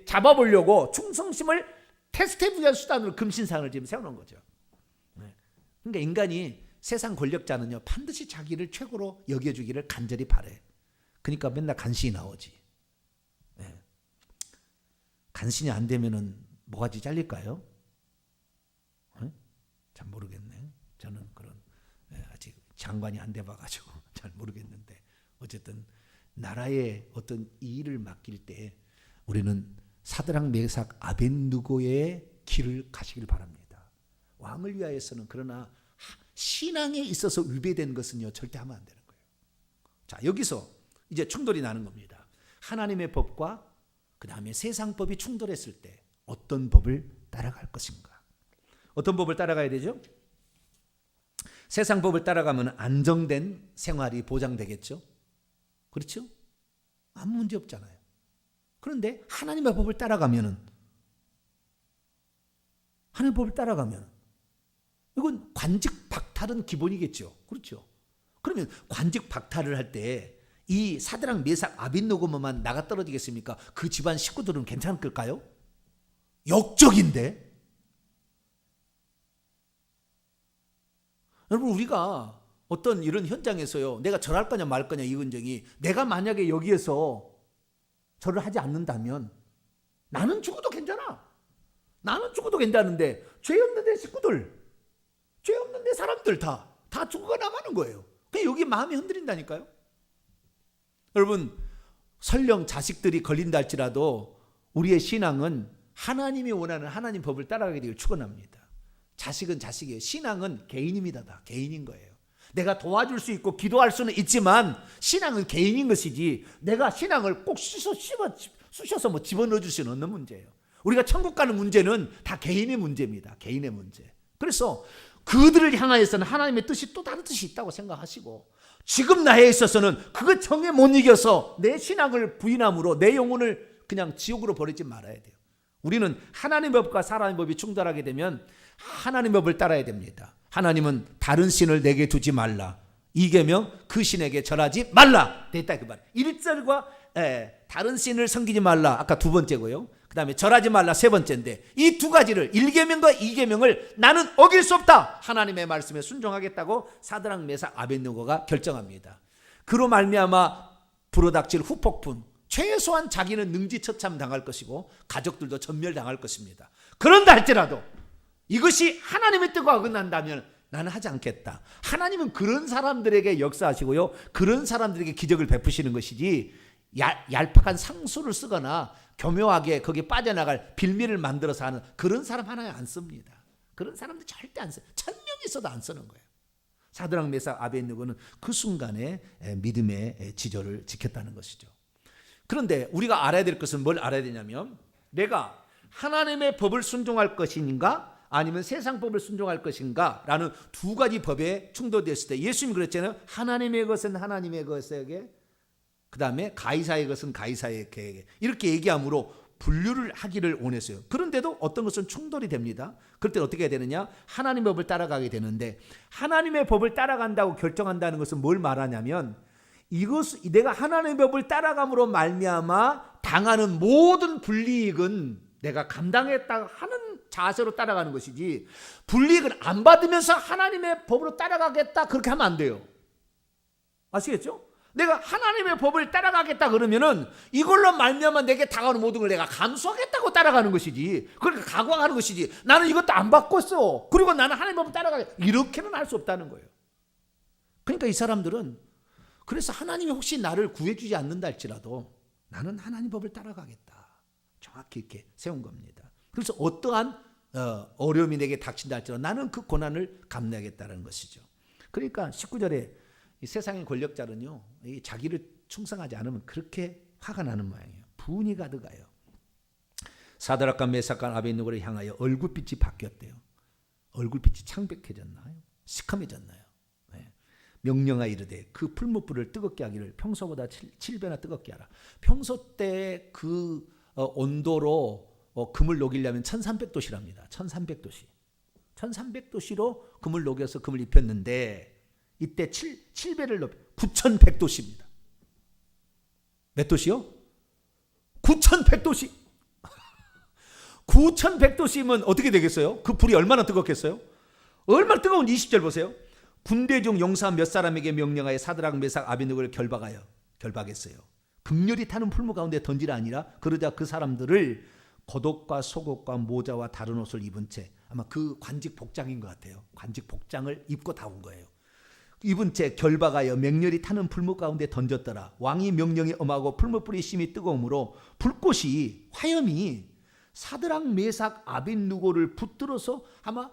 잡아보려고 충성심을 테스트해보기 위한 수단으로 금신상을 지금 세우는 거죠. 그러니까 인간이 세상 권력자는요 반드시 자기를 최고로 여겨주기를 간절히 바래. 그러니까 맨날 간신이 나오지. 간신이 안 되면은 뭐가지 잘릴까요? 잘 모르겠네. 저는 그런 아직 장관이 안 돼봐가지고 잘 모르겠는데 어쨌든 나라의 어떤 이 일을 맡길 때 우리는 사드락 메삭 아벳느고의 길을 가시길 바랍니다. 왕을 위하여서는 그러나 신앙에 있어서 위배된 것은요 절대 하면 안 되는 거예요. 자, 여기서 이제 충돌이 나는 겁니다. 하나님의 법과 그 다음에 세상 법이 충돌했을 때 어떤 법을 따라갈 것인가? 어떤 법을 따라가야 되죠? 세상 법을 따라가면 안정된 생활이 보장되겠죠? 그렇죠? 아무 문제 없잖아요. 그런데 하나님의 법을 따라가면 이건 관직 박탈은 기본이겠죠. 그렇죠? 그러면 관직 박탈을 할 때 이 사드락 메삭 아벳느고만 나가 떨어지겠습니까? 그 집안 식구들은 괜찮을 걸까요? 역적인데. 여러분, 우리가 어떤 이런 현장에서요 내가 절할 거냐 말 거냐 이건정이 내가 만약에 여기에서 절을 하지 않는다면 나는 죽어도 괜찮아. 나는 죽어도 괜찮은데 죄 없는 내 식구들, 죄 없는 내 사람들 다 죽어가 나가는 거예요. 그냥 여기 마음이 흔들린다니까요. 여러분, 설령 자식들이 걸린다 할지라도 우리의 신앙은 하나님이 원하는 하나님 법을 따라가게 되길 축원합니다. 자식은 자식이에요. 신앙은 개인입니다. 다 개인인 거예요. 내가 도와줄 수 있고 기도할 수는 있지만 신앙은 개인인 것이지 내가 신앙을 꼭 쑤셔서 뭐 집어넣어 줄 수는 없는 문제예요. 우리가 천국 가는 문제는 다 개인의 문제입니다. 개인의 문제. 그래서 그들을 향하여서는 하나님의 뜻이 또 다른 뜻이 있다고 생각하시고 지금 나에 있어서는 그 정에 못 이겨서 내 신앙을 부인함으로 내 영혼을 그냥 지옥으로 버리지 말아야 돼요. 우리는 하나님의 법과 사람의 법이 충돌하게 되면 하나님의 법을 따라야 됩니다. 하나님은 다른 신을 내게 두지 말라. 2계명 그 신에게 절하지 말라. 됐다 그 말. 1절과 다른 신을 섬기지 말라. 아까 두 번째고요. 그다음에 절하지 말라 세 번째인데 이 두 가지를 1계명과 2계명을 나는 어길 수 없다. 하나님의 말씀에 순종하겠다고 사드락 메삭 아벳느고가 결정합니다. 그로 말미암아 불어닥칠 후폭풍, 최소한 자기는 능지처참 당할 것이고 가족들도 전멸당할 것입니다. 그런다 할지라도 이것이 하나님의 뜻과 어긋난다면 나는 하지 않겠다. 하나님은 그런 사람들에게 역사하시고요, 그런 사람들에게 기적을 베푸시는 것이지 얄팍한 상수를 쓰거나 교묘하게 거기에 빠져나갈 빌미를 만들어서 하는 그런 사람 하나에 안 씁니다. 그런 사람들 절대 안 써요. 1000명 있어도 안 쓰는 거예요. 사드락 메삭 아벳느고는 그 순간에 믿음의 지조를 지켰다는 것이죠. 그런데 우리가 알아야 될 것은 뭘 알아야 되냐면, 내가 하나님의 법을 순종할 것인가 아니면 세상 법을 순종할 것인가 라는 두 가지 법에 충돌됐을 때 예수님이 그랬잖아요. 하나님의 것은 하나님의 것에게, 그 다음에 가이사의 것은 가이사에게, 이렇게 얘기함으로 분류를 하기를 원했어요. 그런데도 어떤 것은 충돌이 됩니다. 그럴 때 어떻게 해야 되느냐, 하나님의 법을 따라가게 되는데, 하나님의 법을 따라간다고 결정한다는 것은 뭘 말하냐면, 이것, 내가 하나님의 법을 따라감으로 말미암아 당하는 모든 불이익은 내가 감당했다 하는 자세로 따라가는 것이지, 불이익을 안 받으면서 하나님의 법으로 따라가겠다 그렇게 하면 안 돼요. 아시겠죠? 내가 하나님의 법을 따라가겠다 그러면은 이걸로 말미암아 내게 다가오는 모든 걸 내가 감수하겠다고 따라가는 것이지, 그러니까 각오하는 것이지, 나는 이것도 안 바꿨어 그리고 나는 하나님의 법을 따라가겠다 이렇게는 할 수 없다는 거예요. 그러니까 이 사람들은, 그래서 하나님이 혹시 나를 구해주지 않는다 할지라도 나는 하나님 법을 따라가겠다, 정확히 이렇게 세운 겁니다. 그래서 어떠한 어려움이 내게 닥친다 할지라도 나는 그 고난을 감내하겠다는 것이죠. 그러니까 19절에 이 세상의 권력자는요, 이 자기를 충성하지 않으면 그렇게 화가 나는 모양이에요. 분이 가득해요. 사드락과 메삭과 아벳느고를 향하여 얼굴빛이 바뀌었대요. 얼굴빛이 창백해졌나요? 시커매졌나요? 네. 명령하여 이르되 그 풀무불을 뜨겁게 하기를 평소보다 7배나 뜨겁게 하라. 평소 때 그 온도로 금을 녹이려면 1300도씨랍니다. 1300도씨. 1300도씨로 금을 녹여서 금을 입혔는데 이때 7배를 높여 9100도씨입니다. 몇 도시요? 9100도씨. 9100도씨면 어떻게 되겠어요? 그 불이 얼마나 뜨겁겠어요? 얼마나 뜨거운 20절 보세요. 군대 중 용사 몇 사람에게 명령하여 사드락 메삭 아벳느고를 결박했어요. 극렬히 타는 풀무 가운데 던지라 아니라, 그러자 그 사람들을 겉옷과 속옷과 모자와 다른 옷을 입은 채, 아마 그 관직 복장인 것 같아요. 관직 복장을 입고 다 온 거예요. 입은 채 결박하여 맹렬히 타는 풀무 가운데 던졌더라. 왕이 명령이 엄하고 풀무불이 심히 뜨거우므로 불꽃이, 화염이 사드락 메삭 아벳느고를 붙들어서 아마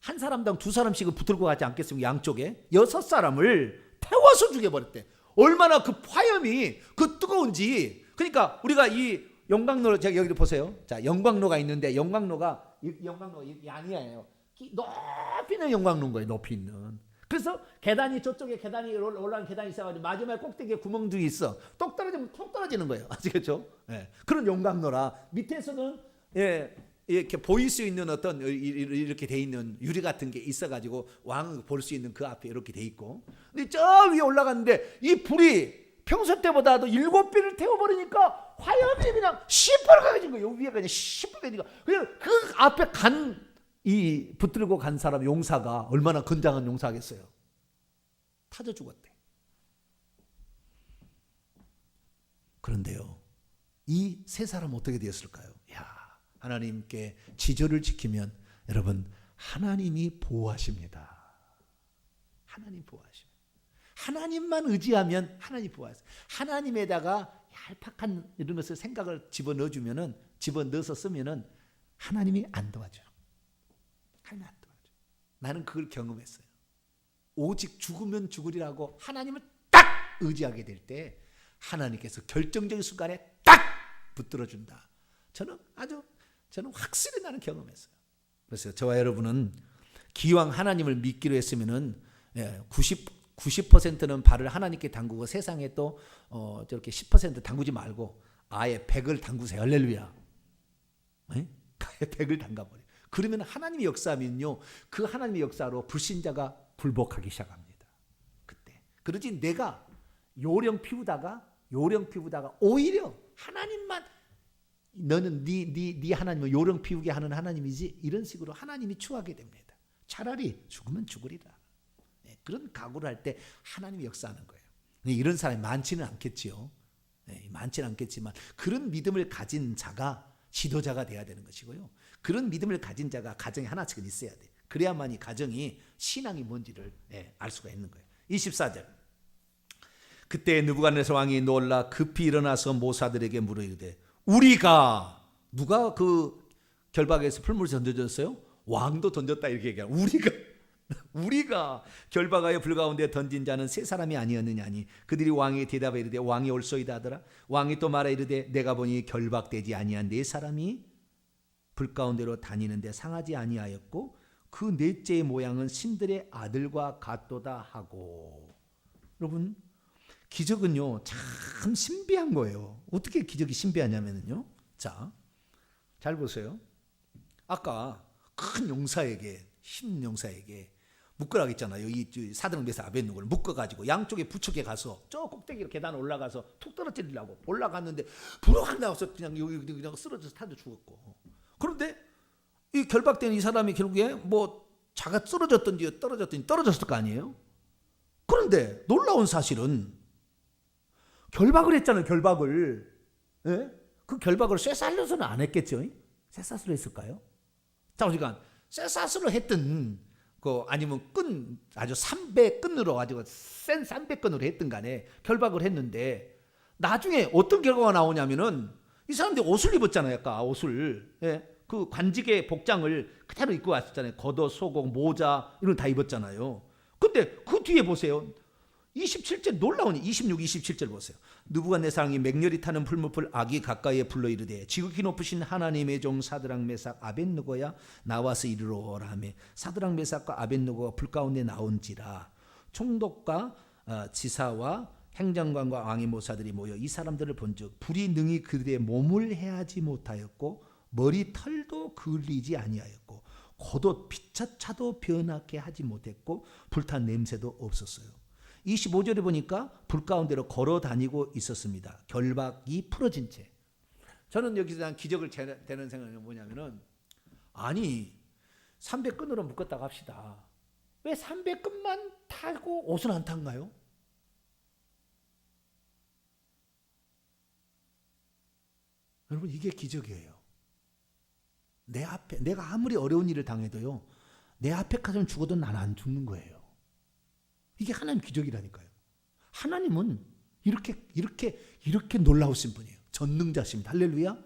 한 사람당 2사람씩은 붙들고 가지 않겠습니까? 양쪽에 6사람을 태워서 죽여버렸대. 얼마나 그 화염이 그 뜨거운지. 그러니까 우리가 이 영광로, 제가 여기 보세요. 자, 영광로가 있는데 영광로가 양이에요. 높이 있는 영광로인 거예요. 높이 있는. 그래서 계단이, 저쪽에 계단이 올라가는 계단이 있어가지고 마지막에 꼭대기에 구멍들이 있어. 똑 떨어지면 톡 떨어지는 거예요. 아시겠죠? 예. 그런 영광로라. 밑에서는 이렇게 보일 수 있는 어떤 이렇게 돼 있는 유리 같은 게 있어가지고 왕을 볼 수 있는 그 앞에 이렇게 돼 있고, 근데 저 위에 올라갔는데 이 불이 평소 때보다도 7배를 태워버리니까 화염이 그냥 시뻘겋게 거예요. 위에가 그냥 시뻘겋게. 그냥 그 앞에 이 붙들고 간 사람 용사가 얼마나 건장한 용사겠어요. 타져 죽었대. 그런데요, 이 세 사람은 어떻게 되었을까요? 야, 하나님께 지조를 지키면 여러분, 하나님이 보호하십니다. 하나님 보호하십니다. 하나님만 의지하면 하나님 보호하세요. 하나님에다가 얄팍한 이런 것을 생각을 집어넣어주면은, 집어넣어서 쓰면은 하나님이 안 도와줘요. 하나님 안 도와줘요. 나는 그걸 경험했어요. 오직 죽으면 죽으리라고 하나님을 딱 의지하게 될 때 하나님께서 결정적인 순간에 딱 붙들어준다. 저는 확실히 나는 경험했어요. 그래서 저와 여러분은 기왕 하나님을 믿기로 했으면은 90%는 발을 하나님께 담그고 세상에 또 저렇게 10% 담그지 말고 아예 100을 담그세요. 할렐루야. 네? 100을 담가버려. 그러면 하나님의 역사면요, 그 하나님의 역사로 불신자가 굴복하기 시작합니다. 그때. 그러지 내가 요령 피우다가 오히려 하나님만 너는 네 하나님은 요령 피우게 하는 하나님이지, 이런 식으로 하나님이 추하게 됩니다. 차라리 죽으면 죽으리라. 그런 각오를 할 때 하나님이 역사하는 거예요. 이런 사람이 많지는 않겠지요. 많지는 않겠지만 그런 믿음을 가진 자가 지도자가 돼야 되는 것이고요. 그런 믿음을 가진 자가 가정에 하나씩은 있어야 돼. 그래야만 이 가정이 신앙이 뭔지를 알 수가 있는 거예요. 24절. 그때 느부갓네살 왕이 놀라 급히 일어나서 모사들에게 물어 이르되, 우리가, 누가 그 결박에서 풀물을 던져줬어요? 왕도 던졌다 이렇게 얘기해요. 우리가 결박하여 불 가운데 던진 자는 세 사람이 아니었느냐니. 그들이 왕에게 대답하여 이르되 왕이 옳소이다 하더라. 왕이 또 말하여 이르되 내가 보니 결박되지 아니한 네 사람이 불 가운데로 다니는데 상하지 아니하였고 그 넷째의 모양은 신들의 아들과 같도다 하고. 여러분, 기적은요 참 신비한 거예요. 어떻게 기적이 신비하냐면요, 자, 잘 보세요. 아까 큰 용사에게, 힘 용사에게 묶으라고 했잖아요. 이 사드락 메삭 아벳느고를 묶어가지고 양쪽에 부축해 가서 저 꼭대기로 계단 올라가서 툭 떨어뜨리려고 올라갔는데 불어 확 나와서 그냥 여기 그냥 쓰러져서 타져 죽었고. 그런데 이 결박된 이 사람이 결국에 뭐 자가 쓰러졌든지 떨어졌을 거 아니에요. 그런데 놀라운 사실은 결박을 했잖아요. 결박을. 그 결박을 쇠사슬로는 안 했겠죠. 쇠사슬로 했을까요? 자, 그러니까 쇠사슬로 했든 아니면 아주 300끈으로 가지고 센 300끈으로 했든 간에 결박을 했는데 나중에 어떤 결과가 나오냐면은 이 사람들이 옷을 입었잖아요. 아까 옷을. 그 관직의 복장을 그대로 입고 왔었잖아요. 겉옷, 속옷, 모자 이런 거 다 입었잖아요. 근데 그 뒤에 보세요. 27절 놀라운 26, 27절 보세요. 느부갓네살 왕이 맹렬히 타는 풀무불 아기 가까이에 불러 이르되 지극히 높으신 하나님의 종 사드락 메삭 아벳느고야 나와서 이르러오라 하며 사드락 메삭과 아벳느고가 불 가운데 나온지라. 총독과 지사와 행정관과 왕의 모사들이 모여 이 사람들을 본즉 불이 능히 그들의 몸을 해하지 못하였고 머리 털도 그을리지 아니하였고 겉옷 피차차도 변하게 하지 못했고 불탄 냄새도 없었어요. 25절에 보니까 불 가운데로 걸어 다니고 있었습니다. 결박이 풀어진 채. 저는 여기서 기적을 되는 생각은 뭐냐면은, 아니 300끈으로 묶었다고 합시다. 왜 300끈만 타고 옷은 안 탄가요? 여러분, 이게 기적이에요. 내 앞에 내가 아무리 어려운 일을 당해도요, 내 앞에까지는 죽어도 난 안 죽는 거예요. 이게 하나님 기적이라니까요. 하나님은 이렇게 놀라우신 분이에요. 전능자십니다. 할렐루야.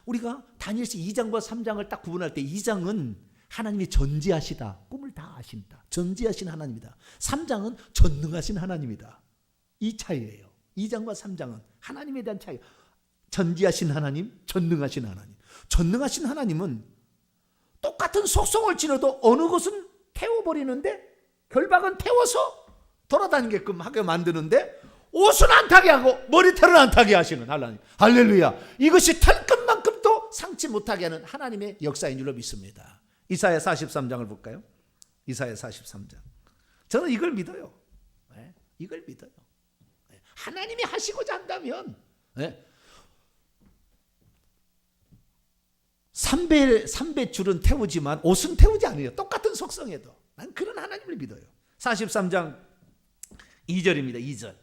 우리가 다니엘서 2장과 3장을 딱 구분할 때 2장은 하나님이 전지하시다, 꿈을 다 아신다, 전지하신 하나님이다. 3장은 전능하신 하나님이다. 이 차이예요. 2장과 3장은 하나님에 대한 차이. 전지하신 하나님, 전능하신 하나님. 전능하신 하나님은 똑같은 속성을 지녀도 어느 것은 태워버리는데 결박은 태워서 돌아다니게끔 하게 만드는데 옷은 안 타게 하고 머리털은 안 타게 하시는 하나님. 할렐루야. 이것이 털끝만큼도 상치 못하게 하는 하나님의 역사인 줄로 믿습니다. 이사야 43장을 볼까요? 이사야 43장. 저는 이걸 믿어요. 이걸 믿어요. 하나님이 하시고자 한다면 300줄은 태우지만 옷은 태우지 않아요. 똑같은 속성에도. 난 그런 하나님을 믿어요. 43장 2절입니다.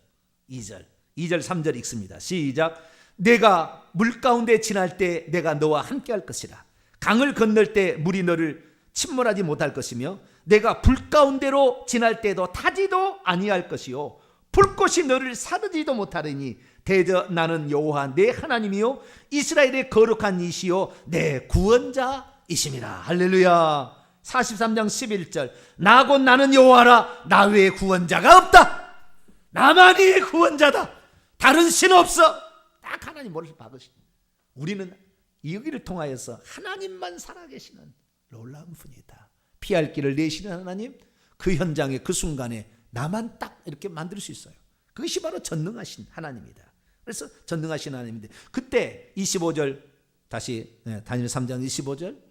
2절 3절 읽습니다. 시작. 내가 물 가운데 지날 때 내가 너와 함께 할 것이라. 강을 건널 때 물이 너를 침몰하지 못할 것이며 내가 불 가운데로 지날 때도 타지도 아니할 것이요 불꽃이 너를 사르지도 못하리니 대저 나는 여호와 내 하나님이요 이스라엘의 거룩한 이시요 내 구원자이심이라. 할렐루야. 43장 11절. 나 곧 나는 여호와라. 나 외에 구원자가 없다. 나만이 구원자다. 다른 신 없어. 딱 하나님 머리를 박으시. 우리는 여기를 통하여서 하나님만 살아계시는 놀라운 분이다. 피할 길을 내시는 하나님, 그 현장에 그 순간에 나만 딱 이렇게 만들 수 있어요. 그것이 바로 전능하신 하나님이다. 그래서 전능하신 하나님인데 그때 25절 다시 다니엘 3장 25절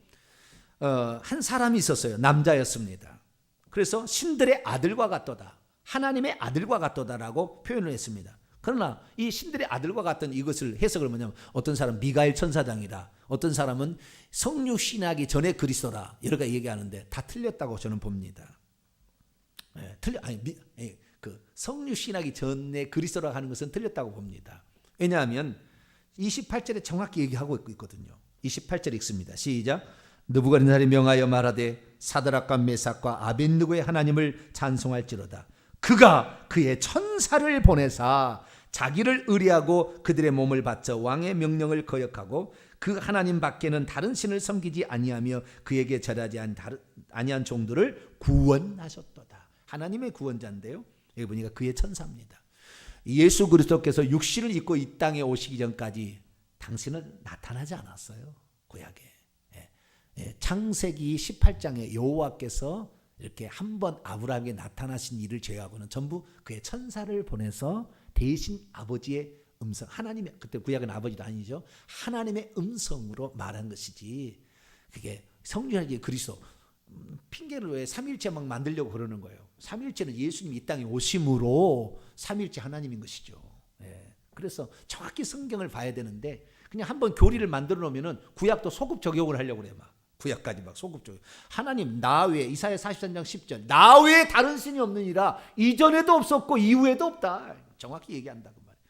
한 사람이 있었어요. 남자였습니다. 그래서 신들의 아들과 같도다. 하나님의 아들과 같도다라고 표현을 했습니다. 그러나 이 신들의 아들과 같은 이것을 해석을 뭐냐면 어떤 사람은 미가엘 천사장이다, 어떤 사람은 성류 신학이 전에 그리스도라, 여러 가지 얘기하는데 다 틀렸다고 저는 봅니다. 그 성류 신학이 전에 그리스도라 하는 것은 틀렸다고 봅니다. 왜냐하면 28절에 정확히 얘기하고 있거든요. 28절 읽습니다. 시작. 느부갓네살이 명하여 말하되 사드락과 메삭과 아벳느고의 하나님을 찬송할지로다. 그가 그의 천사를 보내사 자기를 의뢰하고 그들의 몸을 바쳐 왕의 명령을 거역하고 그 하나님 밖에는 다른 신을 섬기지 아니하며 그에게 절하지 아니한 종들을 구원하셨도다. 하나님의 구원자인데요, 여기 보니까 그의 천사입니다. 예수 그리스도께서 육신을 입고 이 땅에 오시기 전까지 당신은 나타나지 않았어요, 구약에. 창세기 18장에 여호와께서 이렇게 한 번 아브라함에게 나타나신 일을 제외하고는 전부 그의 천사를 보내서 대신 아버지의 음성, 하나님의, 그때 구약은 아버지도 아니죠, 하나님의 음성으로 말한 것이지, 그게 성령의 그리스도, 핑계를 왜 삼위일체 막 만들려고 그러는 거예요. 삼위일체는 예수님이 이 땅에 오심으로 삼위일체 하나님인 것이죠. 그래서 정확히 성경을 봐야 되는데 그냥 한번 교리를 만들어 놓으면은 구약도 소급 적용을 하려고 그래. 막 구약까지 막 소급 적용. 하나님 나 외에, 이사야 43장 10절, 나 외에 다른 신이 없느니라. 이전에도 없었고 이후에도 없다. 정확히 얘기한다고 말이에요.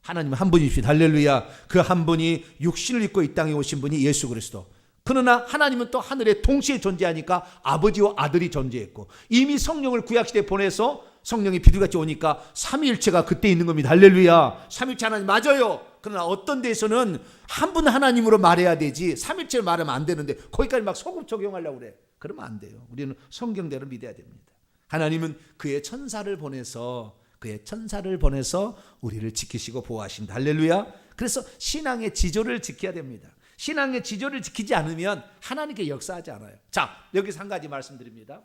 하나님은 한 분이십니다. 할렐루야. 그 한 분이 육신을 입고 이 땅에 오신 분이 예수 그리스도. 그러나 하나님은 또 하늘에 동시에 존재하니까 아버지와 아들이 존재했고, 이미 성령을 구약시대에 보내서 성령이 비둘기같이 오니까 삼위일체가 그때 있는 겁니다. 할렐루야. 삼위일체 하나님 맞아요. 그러나 어떤 데서는 한 분 하나님으로 말해야 되지 삼위일체를 말하면 안 되는데 거기까지 막 소급 적용하려고 그래. 그러면 안 돼요. 우리는 성경대로 믿어야 됩니다. 하나님은 그의 천사를 보내서 우리를 지키시고 보호하신다. 할렐루야. 그래서 신앙의 지조를 지켜야 됩니다. 신앙의 지조를 지키지 않으면 하나님께 역사하지 않아요. 자, 여기서 한 가지 말씀드립니다.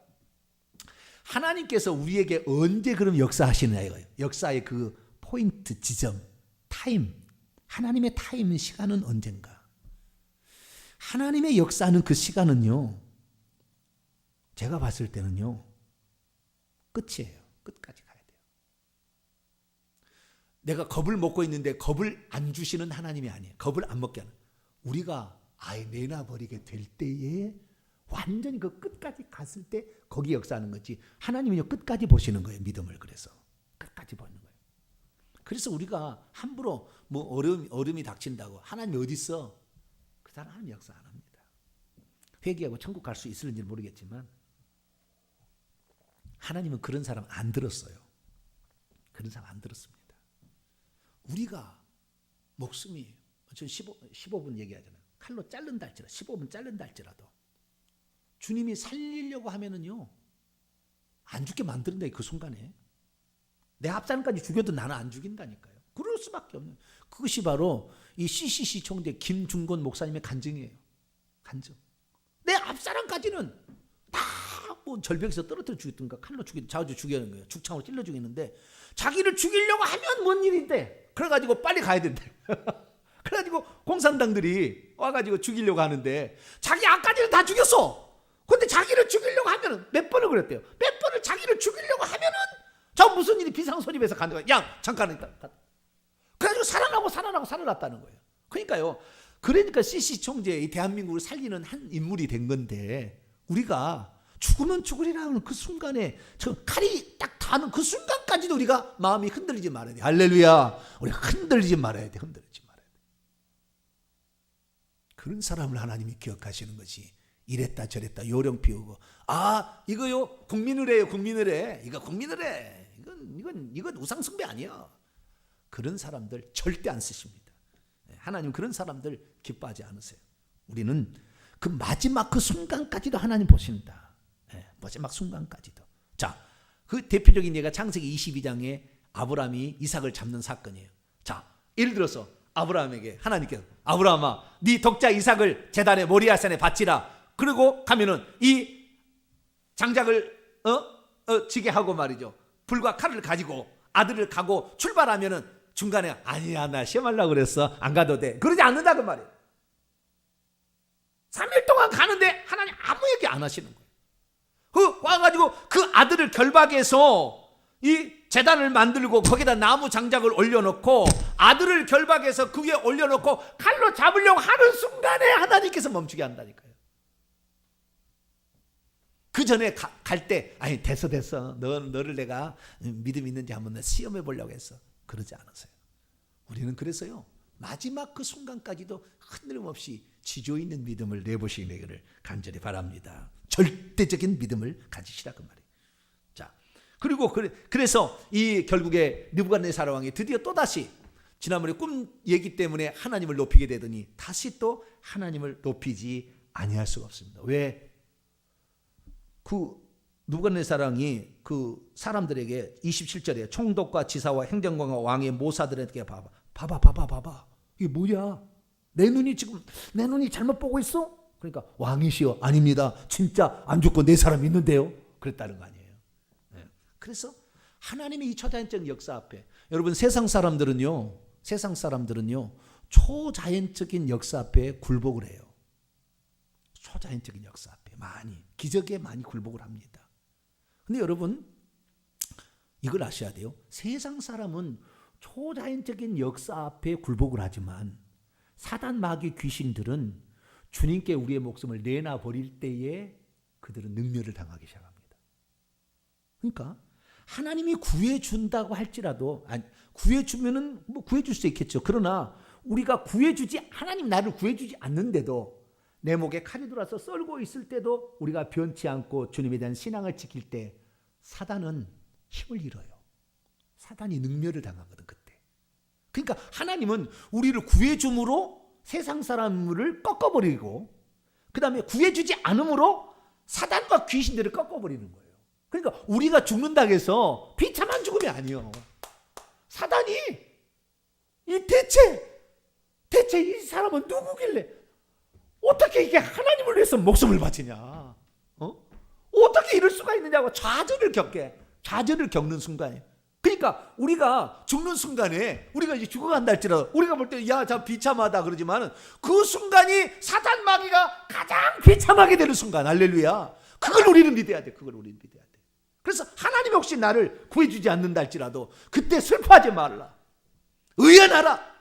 하나님께서 우리에게 언제 그럼 역사하시느냐 이거예요. 역사의 그 포인트, 지점, 타임. 하나님의 타임, 시간은 언젠가. 하나님의 역사하는 그 시간은요, 제가 봤을 때는요, 끝이에요. 끝까지 가야 돼요. 내가 겁을 먹고 있는데 겁을 안 주시는 하나님이 아니에요. 겁을 안 먹게 하는. 우리가 아예 내놔버리게 될 때에 완전히 그 끝까지 갔을 때 거기 역사하는 거지. 하나님은요 끝까지 보시는 거예요. 믿음을. 그래서 끝까지 보는 거예요. 그래서 우리가 함부로 뭐 얼음이 닥친다고 하나님이 어디 있어? 그 사람은 역사 안 합니다. 회개하고 천국 갈 수 있을지 모르겠지만 하나님은 그런 사람 안 들었어요. 그런 사람 안 들었습니다. 우리가 목숨이 전 15분 얘기하잖아요. 칼로 자른다 할지라도 15분 자른다 할지라도 주님이 살리려고 하면은요 안 죽게 만드는다. 그 순간에 내 앞사람까지 죽여도 나는 안 죽인다니까요. 그럴 수밖에 없는. 그것이 바로 이 CCC 총재 김중건 목사님의 간증이에요. 간증. 내 앞사람까지는 다 뭐 절벽에서 떨어뜨려 죽였던가 칼로 자주 죽이는 거예요. 죽창으로 찔러 죽이는데 자기를 죽이려고 하면 뭔 일인데 그래가지고 빨리 가야 된대. 그래가지고 공산당들이 와가지고 죽이려고 하는데 자기 앞까지는 다 죽였어. 근데 자기를 죽이려고 하면은 몇 번을 그랬대요. 몇 번을 자기를 죽이려고 하면은 저 무슨 일이 비상소집에서 가는 거야. 야 잠깐 있다. 그래가지고 살아났다는 거예요. 그러니까 CC 총재 이 대한민국을 살리는 한 인물이 된 건데 우리가 죽으면 죽으리라는 그 순간에 저 칼이 딱 닿는 그 순간까지도 우리가 마음이 흔들리지 말아야 돼. 할렐루야. 우리가 흔들리지 말아야 돼. 그런 사람을 하나님이 기억하시는 것이 이랬다 저랬다 요령 피우고 이거요 국민을 해. 이거 국민을 해. 이건 우상숭배 아니야. 그런 사람들 절대 안 쓰십니다. 하나님 그런 사람들 기뻐하지 않으세요. 우리는 그 마지막 그 순간까지도 하나님 보신다. 마지막 순간까지도. 자, 그 대표적인 예가 창세기 22장에 아브라함이 이삭을 잡는 사건이에요. 자, 예를 들어서 아브라함에게 하나님께서 아브라함아 네 덕자 이삭을 제단의 모리아산에 바치라. 그리고 가면은 이 장작을 지게 하고 말이죠. 불과 칼을 가지고 아들을 가고 출발하면은 중간에 아니야 나 시험하려고 그랬어. 안 가도 돼. 그러지 않는다 그 말이에요. 3일 동안 가는데 하나님 아무 얘기 안 하시는 거예요. 와가지고 그 아들을 결박해서 이 제단을 만들고 거기다 나무 장작을 올려놓고 아들을 결박해서 그 위에 올려놓고 칼로 잡으려고 하는 순간에 하나님께서 멈추게 한다니까요. 그 전에 갈 때 아니 됐어 너를 내가 믿음 있는지 한번 시험해 보려고 했어. 그러지 않았어요. 우리는 그래서요 마지막 그 순간까지도 흔들림없이 지조 있는 믿음을 내보시기를 간절히 바랍니다. 절대적인 믿음을 가지시라 그 말이에요. 자, 그리고 그래서 이 결국에 느부갓네살 왕이 드디어 또 다시 지난번에 꿈 얘기 때문에 하나님을 높이게 되더니 다시 또 하나님을 높이지 아니할 수가 없습니다. 왜? 그 느부갓네살 왕이 그 사람들에게 27절에 총독과 지사와 행정관과 왕의 모사들에게 봐봐 이게 뭐야? 내 눈이 잘못 보고 있어? 그러니까 왕이시여 아닙니다. 진짜 안 죽고 네 사람 있는데요. 그랬다는 거 아니에요. 네. 그래서 하나님의 이 초자연적 역사 앞에 여러분 세상 사람들은요 초자연적인 역사 앞에 굴복을 해요. 초자연적인 역사 앞에 많이 기적에 많이 굴복을 합니다. 근데 여러분 이걸 아셔야 돼요. 세상 사람은 초자연적인 역사 앞에 굴복을 하지만 사단 마귀 귀신들은 주님께 우리의 목숨을 내놔 버릴 때에 그들은 능멸을 당하기 시작합니다. 그러니까 하나님이 구해준다고 할지라도 구해주면은 뭐 구해줄 수 있겠죠. 그러나 우리가 하나님 나를 구해주지 않는데도 내 목에 칼이 들어와서 썰고 있을 때도 우리가 변치 않고 주님에 대한 신앙을 지킬 때 사단은 힘을 잃어요. 사단이 능멸을 당하거든 그때. 그러니까 하나님은 우리를 구해줌으로 세상 사람을 꺾어버리고 그 다음에 구해주지 않음으로 사단과 귀신들을 꺾어버리는 거예요. 그러니까 우리가 죽는다고 해서 비참한 죽음이 아니에요. 사단이 대체 이 사람은 누구길래 어떻게 이게 하나님을 위해서 목숨을 바치냐? 어떻게 이럴 수가 있느냐고 좌절을 겪는 순간이에요. 그러니까 우리가 죽는 순간에 우리가 이제 죽어간다 할지라도 우리가 볼 때 야 참 비참하다 그러지만은 그 순간이 사단 마귀가 가장 비참하게 되는 순간. 할렐루야. 그걸 우리는 믿어야 돼. 그래서 하나님이 혹시 나를 구해주지 않는다 할지라도 그때 슬퍼하지 말라. 의연하라.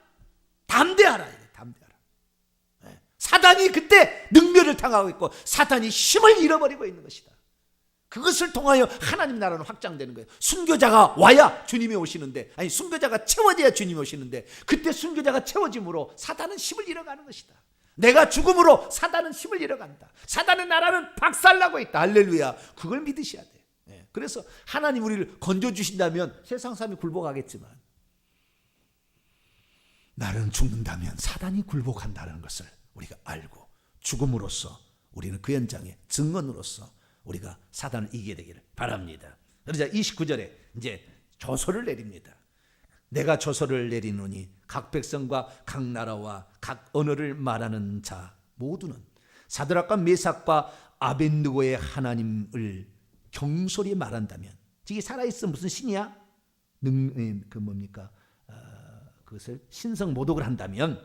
담대하라. 사단이 그때 능멸을 당하고 있고 사단이 힘을 잃어버리고 있는 것이다. 그것을 통하여 하나님 나라는 확장되는 거예요. 순교자가 와야 주님이 오시는데 순교자가 채워져야 주님이 오시는데 그때 순교자가 채워짐으로 사단은 힘을 잃어가는 것이다. 내가 죽음으로 사단은 힘을 잃어간다. 사단의 나라는 박살나고 있다. 할렐루야. 그걸 믿으셔야 돼. 그래서 하나님 우리를 건져주신다면 세상 사람이 굴복하겠지만 나는 죽는다면 사단이 굴복한다는 것을 우리가 알고 죽음으로써 우리는 그 현장의 증언으로서 우리가 사단을 이기게 되기를 바랍니다. 그러자 29절에 이제 조서를 내립니다. 내가 조서를 내리노니 각 백성과 각 나라와 각 언어를 말하는 자 모두는 사드락과 메삭과 아벳느고의 하나님을 경솔히 말한다면 이게 살아있어 무슨 신이야? 그것을 신성 모독을 한다면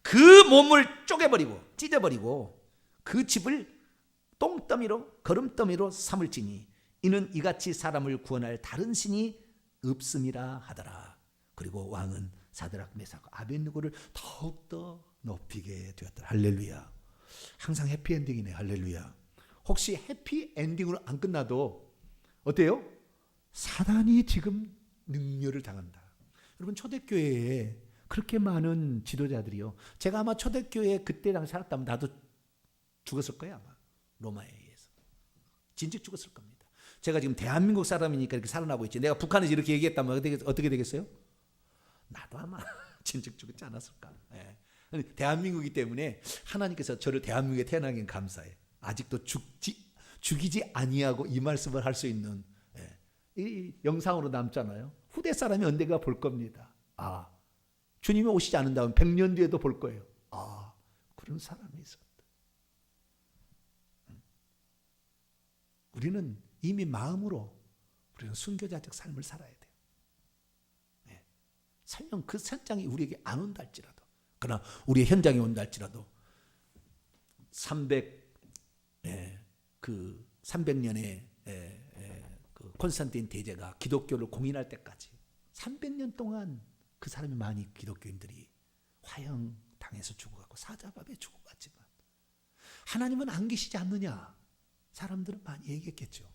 그 몸을 쪼개버리고 찢어버리고 그 집을 똥더미로 거름더미로 삼을지니 이는 이같이 사람을 구원할 다른 신이 없음이라 하더라. 그리고 왕은 사드락 메삭 아벳느고를 더욱더 높이게 되었더라. 할렐루야. 항상 해피엔딩이네. 할렐루야. 혹시 해피엔딩으로 안 끝나도 어때요? 사단이 지금 능멸을 당한다. 여러분 초대교회에 그렇게 많은 지도자들이요. 제가 아마 초대교회에 그때 당시 살았다면 나도 죽었을 거예요. 아마 로마에 의해서. 진즉 죽었을 겁니다. 제가 지금 대한민국 사람이니까 이렇게 살아나고 있지. 내가 북한에서 이렇게 얘기했다면 어떻게 되겠어요? 나도 아마 진즉 죽지 않았을까. 대한민국이기 때문에 하나님께서 저를 대한민국에 태어나긴 감사해. 아직도 죽이지 아니하고 이 말씀을 할 수 있는 이 영상으로 남잖아요. 후대 사람이 언젠가 볼 겁니다. 주님이 오시지 않는다면 100년 뒤에도 볼 거예요. 그런 사람이 있었다. 우리는 이미 마음으로 우리는 순교자적 삶을 살아야 돼요. 설령 그 현장이 우리에게 안 온다 할지라도, 그러나 우리의 현장에 온다 할지라도 300년의 그 콘스탄틴 대제가 기독교를 공인할 때까지 300년 동안 그 사람이 많이 기독교인들이 화형당해서 죽어가고 사자밥에 죽어갔지만 하나님은 안 계시지 않느냐? 사람들은 많이 얘기했겠죠.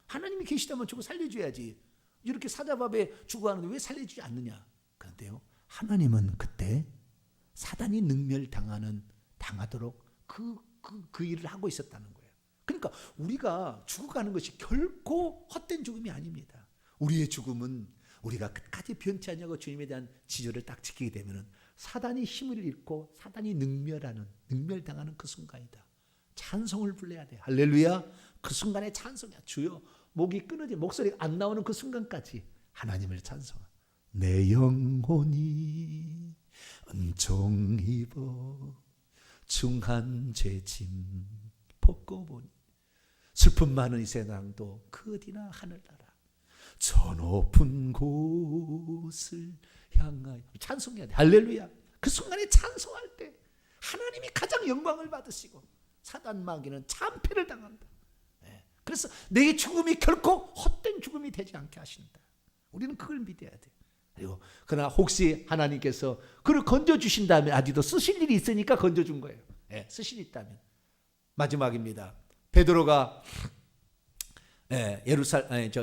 하나님이 계시다면 저거 살려줘야지. 이렇게 사자밥에 죽어가는데 왜 살려주지 않느냐? 그런데요, 하나님은 그때 사단이 당하도록 그 일을 하고 있었다는 거예요. 그러니까 우리가 죽어가는 것이 결코 헛된 죽음이 아닙니다. 우리의 죽음은 우리가 끝까지 변치 않냐고 주님에 대한 지조를 딱 지키게 되면 사단이 힘을 잃고 사단이 능멸당하는 그 순간이다. 찬송을 불러야 돼. 할렐루야. 그 순간에 찬송이야. 주여, 목이 끊어지 목소리가 안 나오는 그 순간까지 하나님을 찬송하. 내 영혼이 은총 입어 중한 죄짐 벗고 보니 슬픔 많은 이 세상도 그 어디나 하늘나라 저 높은 곳을 향하여 찬송해야 돼. 할렐루야. 그 순간에 찬송할 때 하나님이 가장 영광을 받으시고 사단 마귀는 참패를 당한다. 그래서 내 죽음이 결코 헛된 죽음이 되지 않게 하신다. 우리는 그걸 믿어야 돼. 그리고 그러나 혹시 하나님께서 그를 건져주신다면 아직도 쓰실 일이 있으니까 건져준 거예요. 쓰실 일이 있다면. 마지막입니다. 베드로가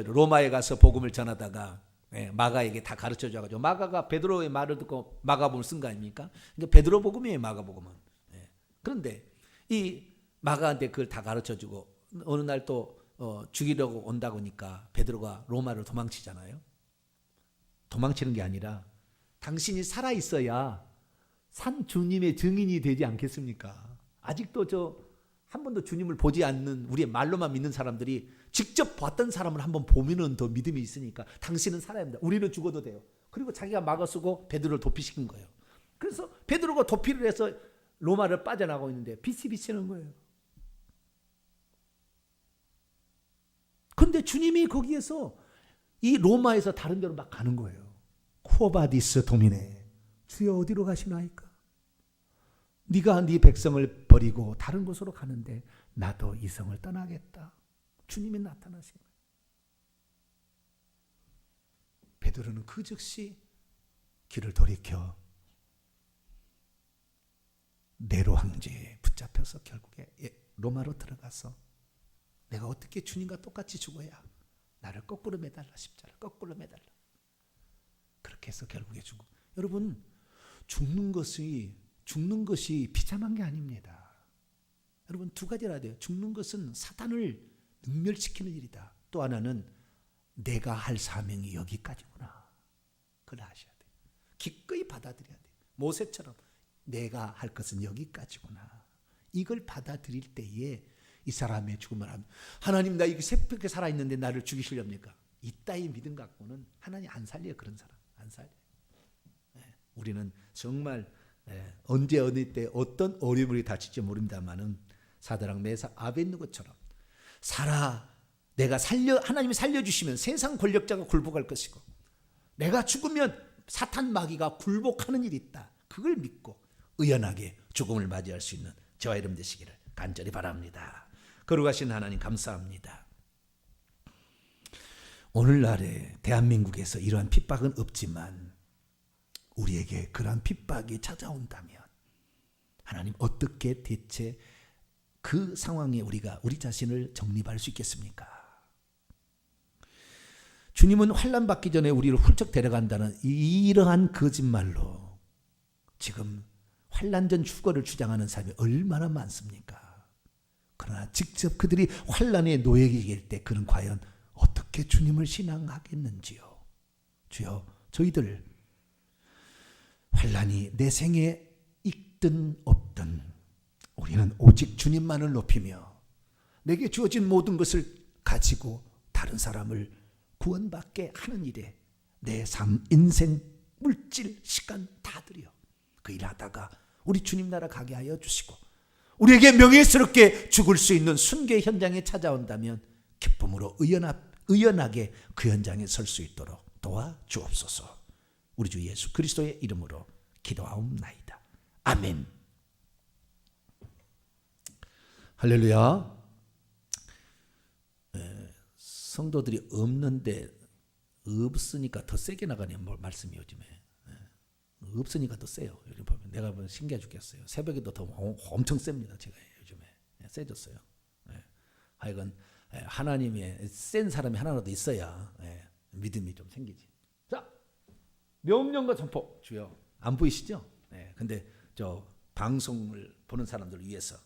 로마에 가서 복음을 전하다가 마가에게 다 가르쳐 줘가지고 마가가 베드로의 말을 듣고 마가복음을 쓴 거 아닙니까? 그러니까 베드로 복음이에요. 마가복음은. 그런데 이 마가한테 그걸 다 가르쳐 주고 어느 날 또 죽이려고 온다고 하니까 베드로가 로마를 도망치잖아요. 도망치는 게 아니라 당신이 살아있어야 산 주님의 증인이 되지 않겠습니까? 아직도 한 번도 주님을 보지 않는 우리의 말로만 믿는 사람들이 직접 봤던 사람을 한번 보면은 더 믿음이 있으니까 당신은 살아야 합니다. 우리는 죽어도 돼요. 그리고 자기가 막아쓰고 베드로를 도피시킨 거예요. 그래서 베드로가 도피를 해서 로마를 빠져나가고 있는데 빛이 비치는 거예요. 그런데 주님이 거기에서 이 로마에서 다른 데로 막 가는 거예요. 쿠오바디스 도미네, 주여 어디로 가시나이까? 네가 네 백성을 버리고 다른 곳으로 가는데 나도 이 성을 떠나겠다. 주님이 나타나신 거예요. 베드로는 그 즉시 길을 돌이켜 네로 황제에 붙잡혀서 결국에 로마로 들어가서 내가 어떻게 주님과 똑같이 죽어야 나를 거꾸로 매달라, 십자를 거꾸로 매달라. 그렇게 해서 결국에 죽고. 여러분, 죽는 것이 비참한 게 아닙니다. 여러분, 두 가지라 돼요. 죽는 것은 사탄을 능멸시키는 일이다. 또 하나는 내가 할 사명이 여기까지구나. 그걸 아셔야 돼요. 기꺼이 받아들여야 돼요. 모세처럼 내가 할 것은 여기까지구나. 이걸 받아들일 때에 이 사람의 죽음을 하면 하나님 나 이렇게 새롭게 살아있는데 나를 죽이시렵니까? 이따위 믿음 갖고는 하나님 안 살려요. 그런 사람 안 살려요. 우리는 정말 언제 어느 때 어떤 어려움이 닥칠지 모릅니다만은 사드락 메삭 아벳느고처럼 하나님이 살려주시면 세상 권력자가 굴복할 것이고 내가 죽으면 사탄 마귀가 굴복하는 일이 있다. 그걸 믿고 의연하게 죽음을 맞이할 수 있는 저와 여러분 되시기를 간절히 바랍니다. 거룩하신 하나님 감사합니다. 오늘날에 대한민국에서 이러한 핍박은 없지만 우리에게 그러한 핍박이 찾아온다면 하나님 어떻게 대체 그 상황에 우리가 우리 자신을 정립할 수 있겠습니까? 주님은 환난 받기 전에 우리를 훌쩍 데려간다는 이러한 거짓말로 지금 환난 전 휴거를 주장하는 사람이 얼마나 많습니까? 그러나 직접 그들이 환난의 노예이길 때 그는 과연 어떻게 주님을 신앙하겠는지요? 주여, 저희들 환난이 내 생에 있든 없든 우리는 오직 주님만을 높이며 내게 주어진 모든 것을 가지고 다른 사람을 구원받게 하는 일에 내 삶, 인생, 물질, 시간 다 들여 그 일하다가 우리 주님 나라 가게 하여 주시고 우리에게 명예스럽게 죽을 수 있는 순교 현장에 찾아온다면 기쁨으로 의연하게 그 현장에 설 수 있도록 도와주옵소서. 우리 주 예수 그리스도의 이름으로 기도하옵나이다. 아멘. 할렐루야. 성도들이 없는데 없으니까 더 세게 나가는 말씀이 요즘에. 없으니까 더 세요. 요즘 보면 내가 보면 신기해 죽겠어요. 새벽에도 더 엄청 셉니다. 제가 요즘에 세졌어요. 하여간 하나님의 센 사람이 하나라도 있어야 믿음이 좀 생기지. 자, 명령과 선포 주여. 안 보이시죠? 근데 저 방송을 보는 사람들을 위해서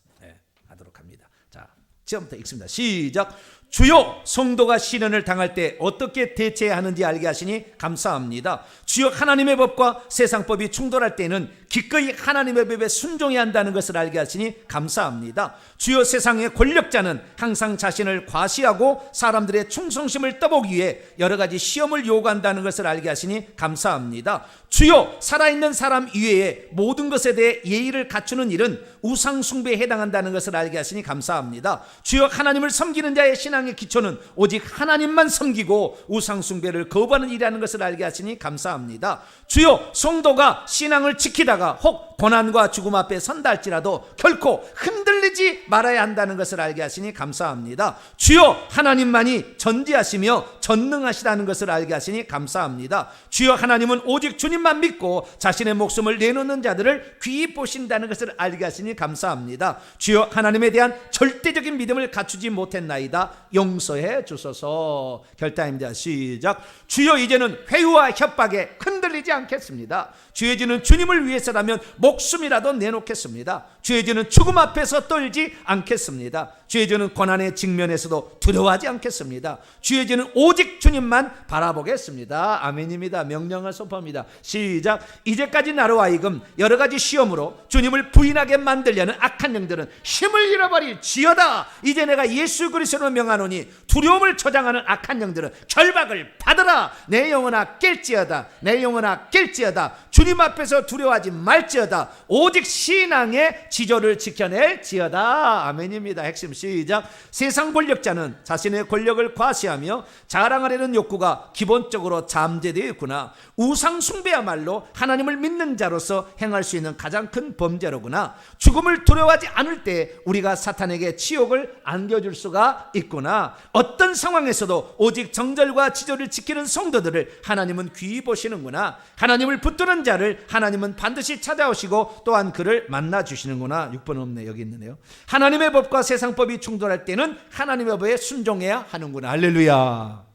하도록 합니다. 자, 지금부터 읽습니다. 시작. 주여, 성도가 시련을 당할 때 어떻게 대처해야 하는지 알게 하시니 감사합니다. 주여, 하나님의 법과 세상 법이 충돌할 때는 기꺼이 하나님의 법에 순종해야 한다는 것을 알게 하시니 감사합니다. 주여, 세상의 권력자는 항상 자신을 과시하고 사람들의 충성심을 떠보기 위해 여러 가지 시험을 요구한다는 것을 알게 하시니 감사합니다. 주여, 살아있는 사람 이외에 모든 것에 대해 예의를 갖추는 일은 우상 숭배에 해당한다는 것을 알게 하시니 감사합니다. 주여, 하나님을 섬기는 자의 신앙의 기초는 오직 하나님만 섬기고 우상 숭배를 거부하는 일이라는 것을 알게 하시니 감사합니다. 주여, 성도가 신앙을 지키다가 혹 고난과 죽음 앞에 선다 할지라도 결코 흔들리지 말아야 한다는 것을 알게 하시니 감사합니다. 주여, 하나님만이 전지하시며 전능하시다는 것을 알게 하시니 감사합니다. 주여, 하나님은 오직 주님만 믿고 자신의 목숨을 내놓는 자들을 귀히 보신다는 것을 알게 하시니 감사합니다. 주여, 하나님에 대한 절대적인 믿음을 갖추지 못했나이다. 용서해 주소서. 결단입니다. 시작. 주여, 이제는 회유와 협박에 흔들리지 않겠습니다. 주의 지는 주님을 위해서라면 목숨이라도 내놓겠습니다. 주의 지는 죽음 앞에서 떨지 않겠습니다. 주의 지는 고난의 직면에서도 두려워하지 않겠습니다. 주의 지는 오직 주님만 바라보겠습니다. 아멘입니다. 명령을 선포합니다. 시작. 이제까지 나로 하여금 여러 가지 시험으로 주님을 부인하게 만들려는 악한 영들은 힘을 잃어버릴지어다. 이제 내가 예수 그리스도로 명하노니 두려움을 초장하는 악한 영들은 결박을 받으라. 내 영혼아 깰지어다. 내 영혼아 깰지어다. 주님 앞에서 두려워하지 말지어다. 오직 신앙의 지조를 지켜낼지어다. 아멘입니다. 핵심 시작. 세상 권력자는 자신의 권력을 과시하며 자랑하려는 욕구가 기본적으로 잠재되어 있구나. 우상 숭배야말로 하나님을 믿는 자로서 행할 수 있는 가장 큰 범죄로구나. 죽음을 두려워하지 않을 때 우리가 사탄에게 치욕을 안겨줄 수가 있구나. 어떤 상황에서도 오직 정절과 지조를 지키는 성도들을 하나님은 귀히 보시는구나. 하나님을 붙드는 자를 하나님은 반드시 찾아오시고 또한 그를 만나주시는구나. 6번 없네. 여기 있네요. 하나님의 법과 세상 법이 충돌할 때는 하나님의 법에 순종해야 하는구나. 할렐루야.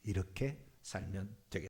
이렇게 살면